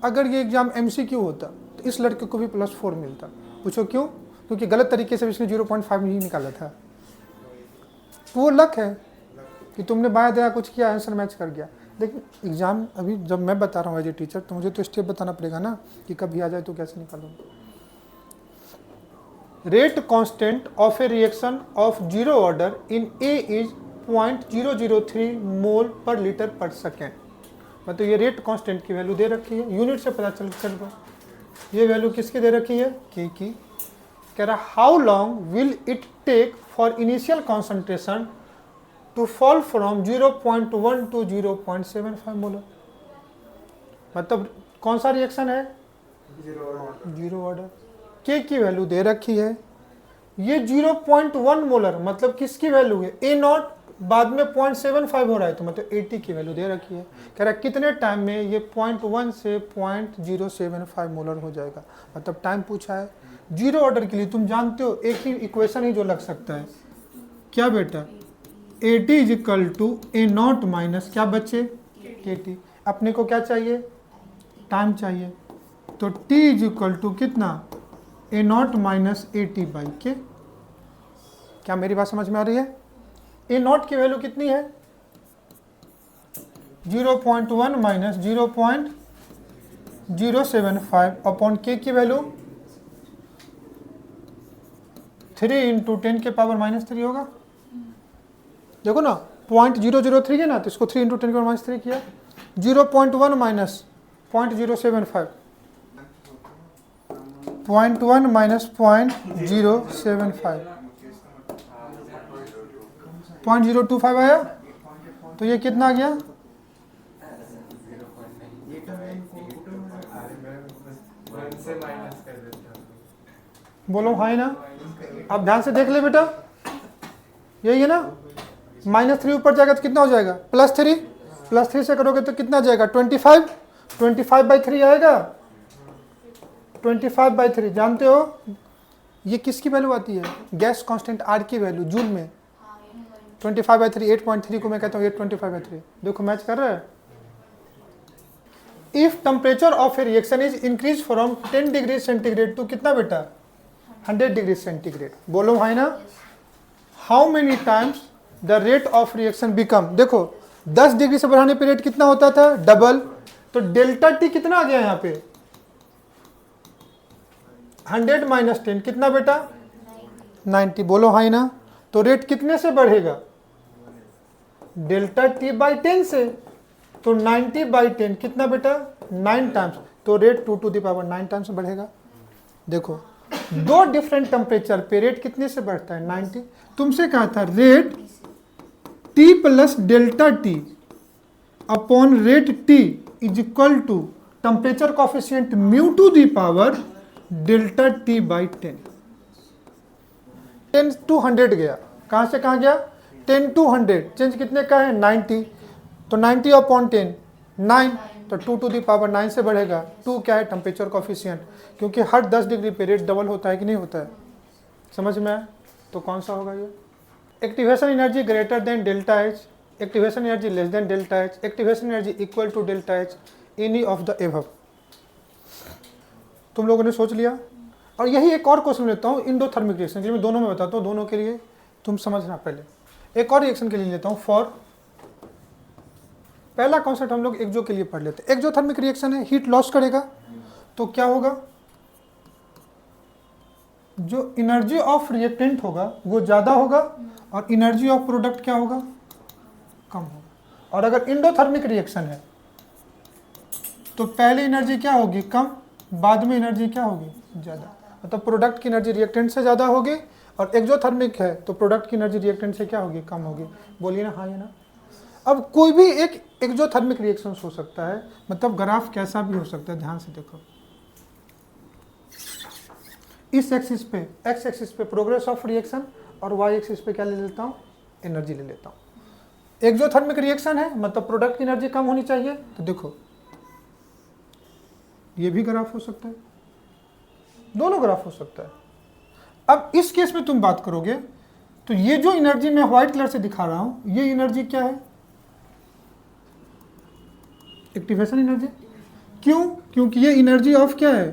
अगर ये एग्जाम MCQ होता तो इस लड़के को भी +4 मिलता। पूछो क्यों, क्योंकि गलत तरीके से इसने 0.5 ही निकाला था। तो वो लक है कि तुमने बाया दया कुछ किया, आंसर मैच कर गया। लेकिन एग्जाम अभी जब मैं बता रहा हूँ एज ए टीचर तो मुझे तो स्टेप बताना पड़ेगा ना कि कभी आ जाए तो कैसे निकालूंगा। Rate constant of a reaction of zero order in A is 0.003 मोल पर लीटर पर सेकेंड। मतलब ये रेट कांस्टेंट की वैल्यू दे रखी है, यूनिट से पता चल गया। ये वैल्यू किसकी दे रखी है के की। कह रहा how long will it take for initial concentration to fall from 0.1 to 0.75 molar. मतलब कौन सा रिएक्शन है जीरो ऑर्डर, के की वैल्यू दे रखी है। ये 0.1 मोलर मतलब किसकी वैल्यू है ए नॉट, बाद में 0.75 हो रहा है तो मतलब 80 की वैल्यू दे रखी है। कह रहा है कितने टाइम में ये 0.1 से 0.075 मोलर हो जाएगा। मतलब टाइम पूछा है जीरो ऑर्डर के लिए। तुम जानते हो एक ही इक्वेशन ही जो लग सकता है क्या बेटा 80 is equal to A not minus क्या बचे KT। अपने को क्या चाहिए टाइम चाहिए, तो T इज इक्वल टू कितना ए नॉट माइनस 80 बाई के। क्या मेरी बात समझ में आ रही है। ए नॉट की वैल्यू कितनी है 0.1 माइनस 0.075 अपॉन के की वैल्यू 3 इंटू 10 के पावर -3 होगा। देखो ना 0.003 है ना, तो इसको 3 इंटू 10 के पावर -3 किया। 0.1 माइनस 0.075 0.1 माइनस 0.075 0.025 आया, तो ये कितना आ गया? बोलो हाँ ना। अब ध्यान से देख ले बेटा, यही है ना, -3 ऊपर जाएगा तो कितना हो जाएगा? +3, +3 से करोगे तो कितना जाएगा? 25, 25/3 आएगा। 25/3 जानते हो ये किसकी वैल्यू आती है? गैस कांस्टेंट आर की वैल्यू जूल में। 25/3, 8.3 को मैं कहता हूँ 825/3। देखो मैच कर रहा है। If temperature of a reaction is increase from 10 degree centigrade to कितना बेटा? 100 डिग्री सेंटीग्रेड। बोलो भाई ना। How many times the rate of reaction become? देखो 10 डिग्री से बढ़ाने पे रेट कितना होता था? डबल। तो डेल्टा टी कितना आ गया यहाँ पे? 100 - 10 कितना बेटा? 90। बोलो हाई ना। तो रेट कितने से बढ़ेगा? डेल्टा टी बाई 10 से। तो 90/10 कितना बेटा? 9 टाइम्स। तो rate 2 to the power 9 times बढ़ेगा। देखो दो डिफरेंट टेम्परेचर पे रेट कितने से बढ़ता है? 90। तुमसे कहा था rate T plus delta T upon rate T is equal to temperature coefficient mu to the power delta T by 10। 10 to 100 गया। कहां से कहां गया? 10 to 100। चेंज कितने का है? 90। तो 90/10 9, तो 2 to the power 9 से बढ़ेगा। 2 क्या है? Temperature coefficient. क्योंकि हर 10 डिग्री पे रेट डबल होता है कि नहीं होता है? समझ में आया? तो कौन सा होगा ये? Activation energy greater than delta H, activation energy less than delta H, activation energy equal to delta H, any of the above. तुम लोगों ने सोच लिया। और यही एक और क्वेश्चन लेता हूँ इंडोथर्मिक रिएक्शन के लिए। मैं दोनों में बताता हूँ, दोनों के लिए तुम समझना। पहले एक और रिएक्शन के लिए लेता हूँ फॉर। पहला कॉन्सेप्ट हम लोग एक्जो के लिए पढ़ लेते हैं। एक्जोथर्मिक रिएक्शन है, हीट लॉस करेगा तो क्या होगा? जो एनर्जी ऑफ रिएक्टेंट होगा वो ज़्यादा होगा और एनर्जी ऑफ प्रोडक्ट क्या होगा? कम होगा। और अगर इंडोथर्मिक रिएक्शन है तो पहले एनर्जी क्या होगी? कम, बाद में एनर्जी क्या होगी? ज़्यादा। मतलब प्रोडक्ट की एनर्जी रिएक्टेंट से ज़्यादा होगी। और एक्जोथर्मिक है तो प्रोडक्ट की एनर्जी रिएक्टेंट से क्या होगी? कम होगी। बोलिए ना हाँ या ना। अब कोई भी एक एक्जोथर्मिक रिएक्शन हो सकता है, मतलब ग्राफ कैसा भी हो सकता है। ध्यान से देखो, इस एक्सिस पे, एक्स एक्सिस पे प्रोग्रेस ऑफ रिएक्शन और वाई एक्सिस पे क्या ले लेता हूँ? एनर्जी ले लेता हूँ। एक्जोथर्मिक रिएक्शन है मतलब प्रोडक्ट की एनर्जी कम होनी चाहिए। तो देखो ये भी ग्राफ हो सकता है, दोनों ग्राफ हो सकता है। अब इस केस में तुम बात करोगे तो ये जो एनर्जी मैं व्हाइट कलर से दिखा रहा हूं, ये एनर्जी क्या है? Activation energy. क्यों? क्योंकि ये एनर्जी ऑफ क्या है?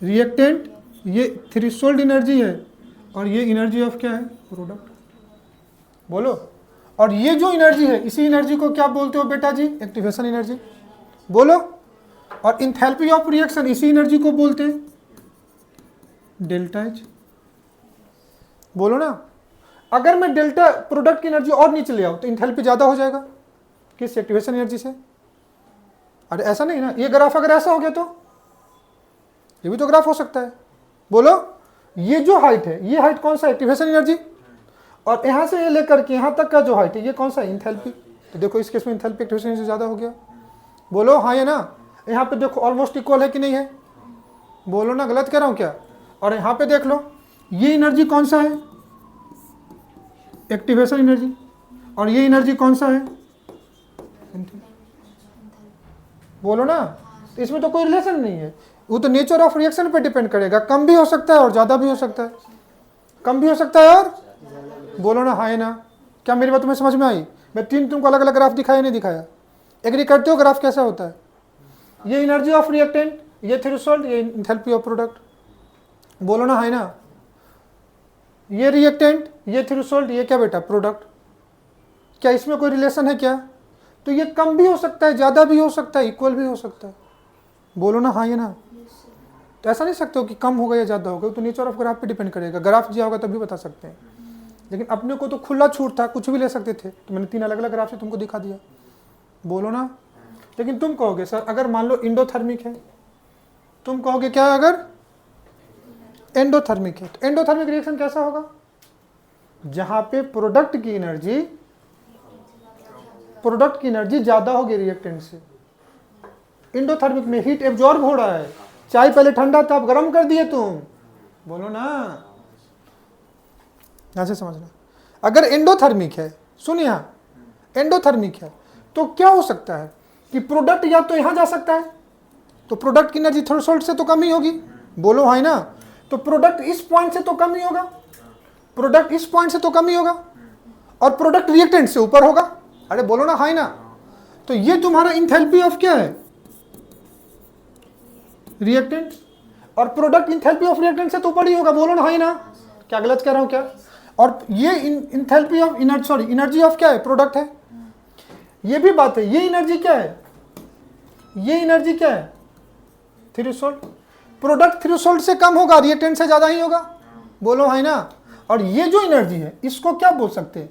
रिएक्टेंट। ये थ्रेशोल्ड एनर्जी है और ये एनर्जी ऑफ क्या है? प्रोडक्ट। बोलो। और ये जो एनर्जी है इसी एनर्जी को क्या बोलते हो बेटा जी? Activation energy. बोलो। और इंथैल्पी ऑफ रिएक्शन इसी एनर्जी को बोलते हैं डेल्टा एच। बोलो ना। अगर मैं डेल्टा प्रोडक्ट की एनर्जी और नीचे ले आऊं तो इंथैल्पी ज्यादा हो जाएगा। किस? एक्टिवेशन एनर्जी से। अरे ऐसा नहीं ना, ये ग्राफ अगर ऐसा हो गया तो ये भी तो ग्राफ हो सकता है। बोलो। ये जो हाइट है, ये हाइट कौन सा? Activation energy. और यहां से ये लेकर के यहां तक का जो हाइट है ये कौन सा? इंथैल्पी। तो देखो इस केस में इंथैल्पी एक्टिवेशन एनर्जी ज्यादा हो गया। बोलो हाँ या ना। यहाँ पे देखो ऑलमोस्ट इक्वल है कि नहीं है? बोलो ना, गलत कह रहा हूँ क्या? और यहाँ पे देख लो, ये एनर्जी कौन सा है? Activation energy. और ये एनर्जी कौन सा है? बोलो ना। तो इसमें तो कोई रिलेशन नहीं है, वो तो नेचर ऑफ रिएक्शन पे डिपेंड करेगा। कम भी हो सकता है और ज़्यादा भी हो सकता है। कम भी हो सकता है और बोलो ना हाँ या ना। क्या मेरी बात तुम्हें समझ में आई? मैं तीन तुमको अलग अलग ग्राफ दिखाया नहीं दिखाया? एग्री करते हो ग्राफ कैसा होता है? ये एनर्जी ऑफ रिएक्टेंट, ये थ्रेशोल्ड, ये एंथैल्पी ऑफ प्रोडक्ट। बोलो ना है ना। ये रिएक्टेंट, ये थ्रेशोल्ड, ये क्या बेटा? प्रोडक्ट। क्या इसमें कोई रिलेशन है क्या? तो ये कम भी हो सकता है, ज़्यादा भी हो सकता है, इक्वल भी हो सकता है। बोलो ना हाँ या ना। तो ऐसा नहीं सकते हो कि कम होगा या ज़्यादा होगा, तो नेचर ऑफ ग्राफ पे डिपेंड करेगा। ग्राफ दिया होगा तभी बता सकते हैं, लेकिन अपने को तो खुला छूट था, कुछ भी ले सकते थे। तो मैंने तीन अलग अलग ग्राफ से तुमको दिखा दिया। बोलो ना। लेकिन तुम कहोगे सर अगर मान लो इंडोथर्मिक है, तुम कहोगे क्या अगर एंडोथर्मिक है? तो एंडोथर्मिक रिएक्शन कैसा होगा? जहां पे प्रोडक्ट की एनर्जी ज्यादा होगी रिएक्टेंट से। इंडोथर्मिक में हीट एब्जॉर्ब हो रहा है, चाय पहले ठंडा था अब गर्म कर दिए तुम, बोलो ना, यहां से समझना। अगर एंडोथर्मिक है, सुन यहां, एंडोथर्मिक है तो क्या हो सकता है कि प्रोडक्ट या तो यहां जा सकता है, तो प्रोडक्ट की एनर्जी थ्रेशोल्ड से तो कम ही होगी, बोलो है ना, तो प्रोडक्ट इस पॉइंट से तो कम ही होगा, प्रोडक्ट इस पॉइंट से तो कम ही होगा, और प्रोडक्ट रिएक्टेंट से ऊपर होगा, अरे बोलो ना है ना। तो ये तुम्हारा इंथैल्पी ऑफ क्या है, रिएक्टेंट, और प्रोडक्ट इंथैल्पी ऑफ रिएक्टेंट से तो ऊपर ही होगा, बोलो ना है ना, क्या गलत कह रहा हूं क्या। और ये इंथैल्पी ऑफ एनर्जी ऑफ क्या है, प्रोडक्ट है, ये भी बात है, ये एनर्जी क्या है, ये एनर्जी क्या है, थ्रेशोल्ड, प्रोडक्ट थ्रेशोल्ड से कम होगा, रिएक्टेंट से ज्यादा ही होगा, बोलो है ना। और ये जो एनर्जी है इसको क्या बोल सकते हैं,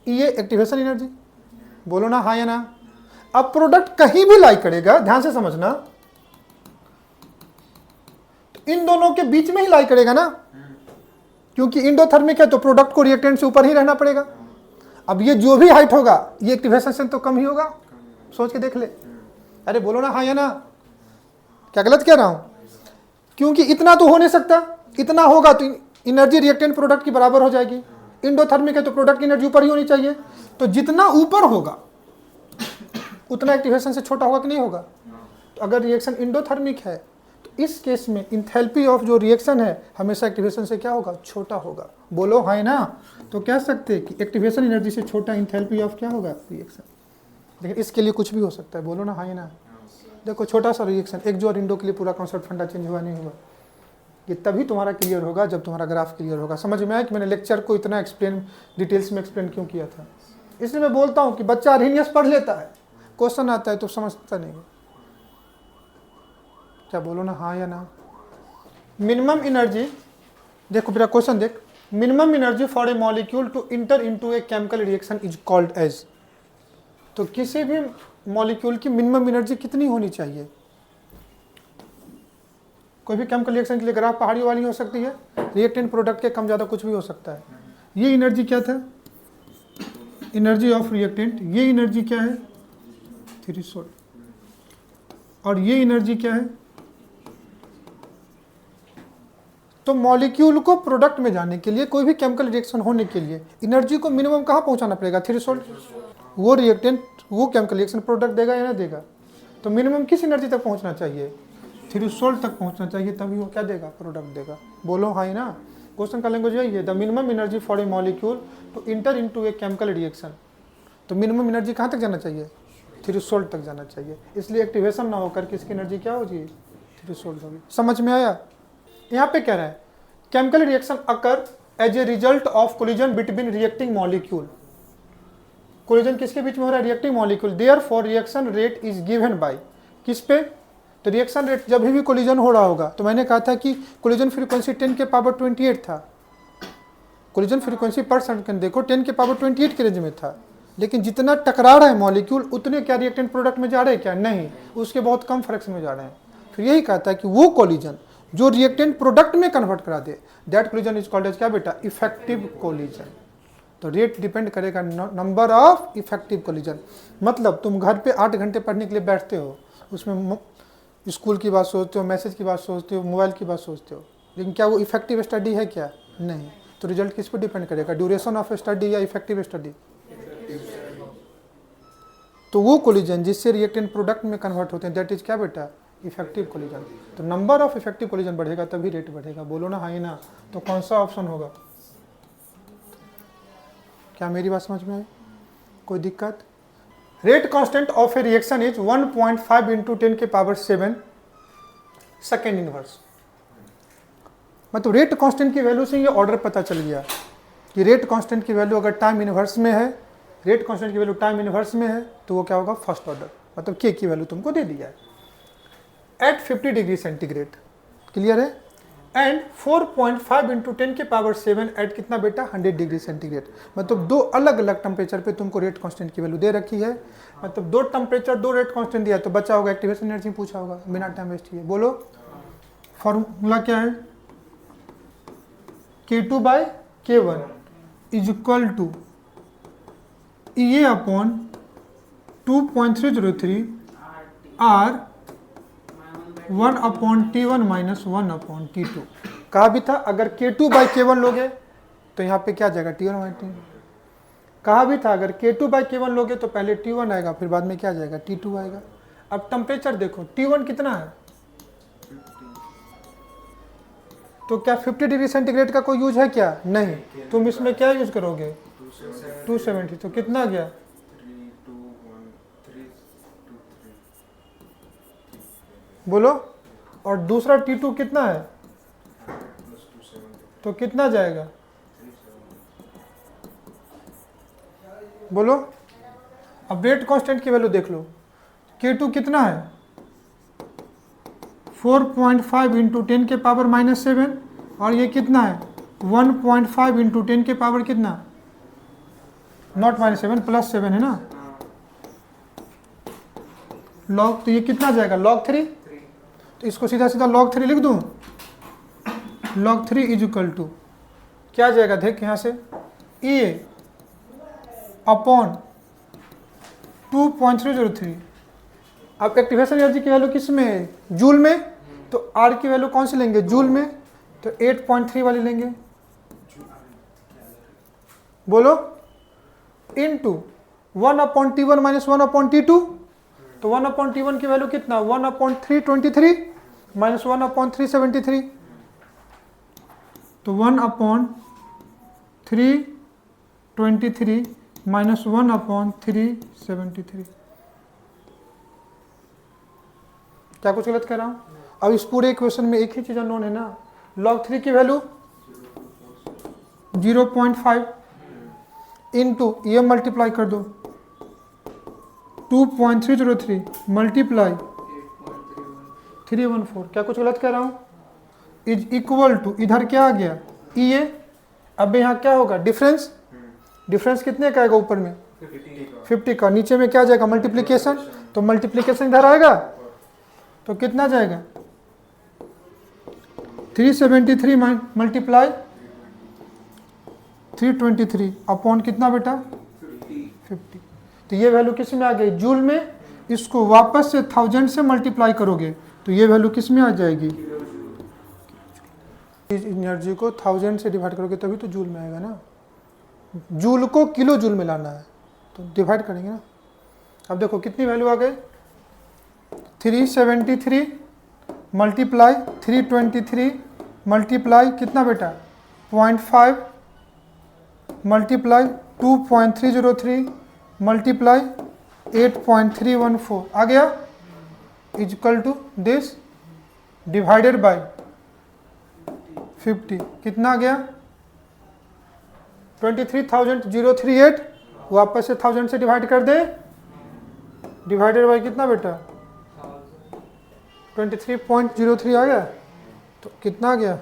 ये एक्टिवेशन एनर्जी, बोलो ना हाँ या ना। अब प्रोडक्ट कहीं भी लाई करेगा, ध्यान से समझना, तो इन दोनों के बीच में ही लाई करेगा ना, क्योंकि इंडोथर्मिक है तो प्रोडक्ट को रिएक्टेंट से ऊपर ही रहना पड़ेगा। अब ये जो भी हाइट होगा ये एक्टिवेशन से तो कम ही होगा, सोच के देख ले, अरे बोलो ना हाँ या ना, क्या गलत कह रहा हूं, क्योंकि इतना तो हो नहीं सकता, इतना होगा तो एनर्जी रिएक्टेंट प्रोडक्ट की बराबर हो जाएगी, इंडोथर्मिक है तो प्रोडक्ट की एनर्जी ऊपर ही होनी चाहिए, तो जितना ऊपर होगा उतना एक्टिवेशन से छोटा होगा कि नहीं होगा। तो अगर रिएक्शन इंडोथर्मिक है तो इस केस में इंथैल्पी ऑफ जो रिएक्शन है हमेशा एक्टिवेशन से क्या होगा, छोटा होगा, बोलो है ना। तो कह सकते हैं कि एक्टिवेशन एनर्जी से छोटा इंथैल्पी ऑफ क्या होगा, रिएक्शन। लेकिन इसके लिए कुछ भी हो सकता है, बोलो ना है ना। देखो छोटा सा रिएक्शन, एक जो और इंडो के लिए पूरा कॉन्सेप्ट फंडा चेंज हुआ नहीं हुआ, ये तभी तुम्हारा क्लियर होगा जब तुम्हारा ग्राफ क्लियर होगा। समझ में आया कि मैंने लेक्चर को इतना डिटेल्स में एक्सप्लेन क्यों किया था। इसलिए मैं बोलता हूँ कि बच्चा अरहिनियस पढ़ लेता है, क्वेश्चन आता है तो समझता नहीं, क्या बोलो ना हाँ या ना। मिनिमम एनर्जी, देखो मेरा क्वेश्चन देख, minimum energy for a molecule to enter into a chemical reaction is called as. तो किसी भी मॉलिक्यूल की मिनिमम एनर्जी कितनी होनी चाहिए, कोई भी केमिकल रिएक्शन के लिए ग्राफ पहाड़ी वाली हो सकती है, रिएक्टेंट प्रोडक्ट के कम ज़्यादा कुछ भी हो सकता है। ये एनर्जी क्या था, एनर्जी ऑफ रिएक्टेंट, ये एनर्जी क्या है, थ्रेशोल्ड, और ये एनर्जी क्या है। तो मॉलिक्यूल को प्रोडक्ट में जाने के लिए, कोई भी केमिकल रिएक्शन होने के लिए एनर्जी को मिनिमम कहाँ पहुंचाना पड़ेगा, थ्रेशोल्ड। वो रिएक्टेंट, वो केमिकल रिएक्शन प्रोडक्ट देगा या ना देगा, तो मिनिमम किस एनर्जी तक पहुंचना चाहिए, थ्रेशोल्ड तक पहुंचना चाहिए, तभी वो क्या देगा, प्रोडक्ट देगा, बोलो हाँ ना। क्वेश्चन का लैंग्वेज यही है, the minimum energy for a molecule to enter into a chemical reaction. तो मिनिमम एनर्जी कहाँ तक जाना चाहिए, थ्रेशोल्ड तक जाना चाहिए, इसलिए एक्टिवेशन ना होकर किसकी एनर्जी क्या हो जाएगी, थ्रेशोल्ड होगी। समझ में आया। यहाँ पे कह रहा है chemical reaction occur as a result of collision between reacting molecule. Collision किसके बीच में हो रहा है, reacting molecule. Therefore reaction rate is given by, किस पे, तो रिएक्शन रेट जब भी कोलिजन हो रहा होगा, तो मैंने कहा था कि कोलिजन फ्रीक्वेंसी 10 के पावर 28 था, कोलिजन फ्रीक्वेंसी पर सेकंड देखो 10 के पावर 28 के रेंज में था, लेकिन जितना टकरा रहा है मॉलिक्यूल उतने क्या रिएक्टेंट प्रोडक्ट में जा रहे हैं क्या, नहीं, उसके बहुत कम फ्रैक्शन में जा रहे हैं। फिर यही कहता है कि वो कोलिजन जो रिएक्टेंट प्रोडक्ट में कन्वर्ट करा दे, that collision is called as क्या बेटा, इफेक्टिव कोलिजन। तो रेट डिपेंड करेगा नंबर ऑफ इफेक्टिव कोलिजन। मतलब तुम घर पे 8 घंटे पढ़ने के लिए बैठते हो, उसमें स्कूल की बात सोचते हो, मैसेज की बात सोचते हो, मोबाइल की बात सोचते हो, लेकिन क्या वो इफेक्टिव स्टडी है क्या, नहीं। तो रिजल्ट किस पे डिपेंड करेगा, ड्यूरेशन ऑफ स्टडी या इफेक्टिव स्टडी। तो वो कोलिजन जिससे रिएक्टेंट प्रोडक्ट में कन्वर्ट होते हैं, दैट इज क्या बेटा, इफेक्टिव कोलिजन। तो नंबर ऑफ इफेक्टिव कोलिजन बढ़ेगा तभी रेट बढ़ेगा, बोलो ना हाँ ना। तो कौन सा ऑप्शन होगा, क्या मेरी बात समझ में आई, कोई दिक्कत। Rate constant of a reaction is 1.5 into 10 के पावर 7 सेकेंड इनवर्स। मतलब रेट कांस्टेंट की वैल्यू से ये ऑर्डर पता चल गया कि रेट कांस्टेंट की वैल्यू अगर टाइम इनवर्स में है, रेट कांस्टेंट की वैल्यू टाइम इनवर्स में है, तो वो क्या होगा, फर्स्ट ऑर्डर। मतलब के की वैल्यू तुमको दे दिया है एट 50 डिग्री सेंटीग्रेड, क्लियर है। एंड 4.5 इंटू 10 के पावर 7 एट कितना बेटा, 100 डिग्री सेंटीग्रेड। मतलब दो अलग अलग टेम्परेचर पे तुमको रेट कांस्टेंट की वैल्यू दे रखी है। मतलब दो टेम्परेचर, दो रेट कांस्टेंट दिया, तो बचा होगा एक्टिवेशन एनर्जी पूछा होगा, बिना टाइम वेस्ट किए। बोलो फॉर्मूला क्या है, K2 by K1 is equal to EA upon 2.303 R 1 upon T1 minus 1 upon T2। कहा भी था अगर K2 बाई K1 लोगे तो यहाँ पे क्या जाएगा T1 बाई T2। कहा भी था अगर K2 बाई K1 लोगे तो पहले T1 आएगा फिर बाद में क्या जाएगा T2 आएगा। अब टेम्परेचर देखो T1 कितना है, तो क्या 50 डिग्री सेंटीग्रेड का कोई यूज है क्या, नहीं। तुम इसमें क्या यूज करोगे 270, तो कितना गया 3, बोलो। और दूसरा T2 कितना है, तो कितना जाएगा बोलो। अब रेट कांस्टेंट की वैल्यू देख लो, K2 कितना है 4.5 इंटू 10 के पावर माइनस 7 और ये कितना है 1.5 इंटू 10 के पावर कितना, नॉट माइनस 7 प्लस 7 है ना, लॉग, तो ये कितना जाएगा log 3, तो इसको सीधा सीधा log 3 लिख दूं, log 3 इज इक्वल टू क्या जाएगा देख यहाँ से EA अपॉन 2.303। अब एक्टिवेशन एनर्जी की वैल्यू किस में है, जूल में, तो R की वैल्यू कौन सी लेंगे जूल में, तो 8.3 वाली लेंगे, बोलो, into 1 upon T1 minus 1 upon T2, तो 1 अपॉन T1 की वैल्यू कितना 1 अपॉन 323 माइनस 1 अपॉन 373, तो 1 अपॉन 323 माइनस 1 अपॉन 373। क्या कुछ गलत कर रहा हूँ। अब इस पूरे इक्वेशन में एक ही चीज अननोन है ना, log 3 की वैल्यू 0.5 इंटू ये मल्टीप्लाई कर दो 2.303 मल्टीप्लाई 314। क्या कुछ गलत कर रहा हूँ, इज इक्वल टू इधर क्या आ गया EA। अब यहाँ क्या होगा डिफरेंस, डिफरेंस कितने का आएगा ऊपर में 50 का, नीचे में क्या जाएगा मल्टीप्लिकेशन, तो मल्टीप्लिकेशन इधर आएगा तो कितना जाएगा 373 मल्टीप्लाई 323 अपॉन कितना बेटा 50। तो ये वैल्यू किस में आ गई जूल में, इसको वापस से 1000 से मल्टीप्लाई करोगे तो ये वैल्यू किस में आ जाएगी, इस एनर्जी को 1000 से डिवाइड करोगे तभी तो जूल में आएगा ना, जूल को किलो जूल में लाना है तो डिवाइड करेंगे ना। अब देखो कितनी वैल्यू आ गई 373 मल्टीप्लाई 323 मल्टीप्लाई कितना बेटा 0.5 मल्टीप्लाई 2.303 मल्टीप्लाई 8.314 आ गया is equal to this divided by 50 कितना आ गया 23,038, वापस से 1000 से डिवाइड कर दे, डिवाइडेड बाय कितना बेटा 23.03 आ गया, तो कितना आ गया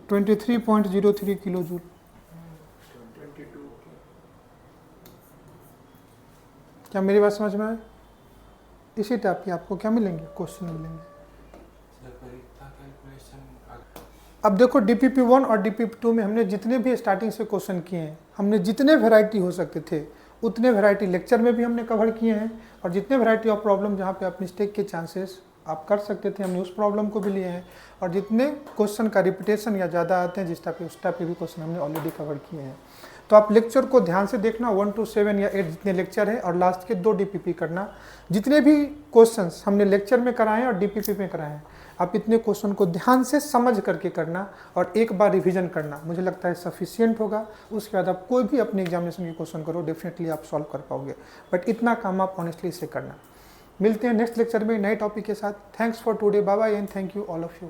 23.03 किलो जूल। क्या मेरी बात समझ में आए, इसी टाइप की आपको क्या मिलेंगे क्वेश्चन मिलेंगे। अब देखो DPP1 और DPP2 में हमने जितने भी स्टार्टिंग से क्वेश्चन किए हैं, हमने जितने वैरायटी हो सकते थे उतने वैरायटी लेक्चर में भी हमने कवर किए हैं, और जितने वैरायटी ऑफ प्रॉब्लम जहाँ पे आप मिस्टेक के चांसेस आप कर सकते थे हमने उस प्रॉब्लम को भी लिए हैं, और जितने क्वेश्चन का रिपीटेशन या ज़्यादा आते हैं जिस टाइप के उस टाइप के भी क्वेश्चन हमने ऑलरेडी कवर किए हैं। तो आप लेक्चर को ध्यान से देखना 1 to 7 या 8 जितने लेक्चर हैं, और लास्ट के 2 DPP करना। जितने भी क्वेश्चंस हमने लेक्चर में कराए हैं और DPP में कराए हैं, आप इतने क्वेश्चन को ध्यान से समझ करके करना और एक बार रिवीजन करना, मुझे लगता है सफिशिएंट होगा। उसके बाद आप कोई भी अपने एग्जामिनेशन के क्वेश्चन करो, डेफिनेटली आप सॉल्व कर पाओगे, बट इतना काम आप ऑनेस्टली से करना। मिलते हैं नेक्स्ट लेक्चर में नए टॉपिक के साथ। Thanks for today, bye bye and thank you all of you.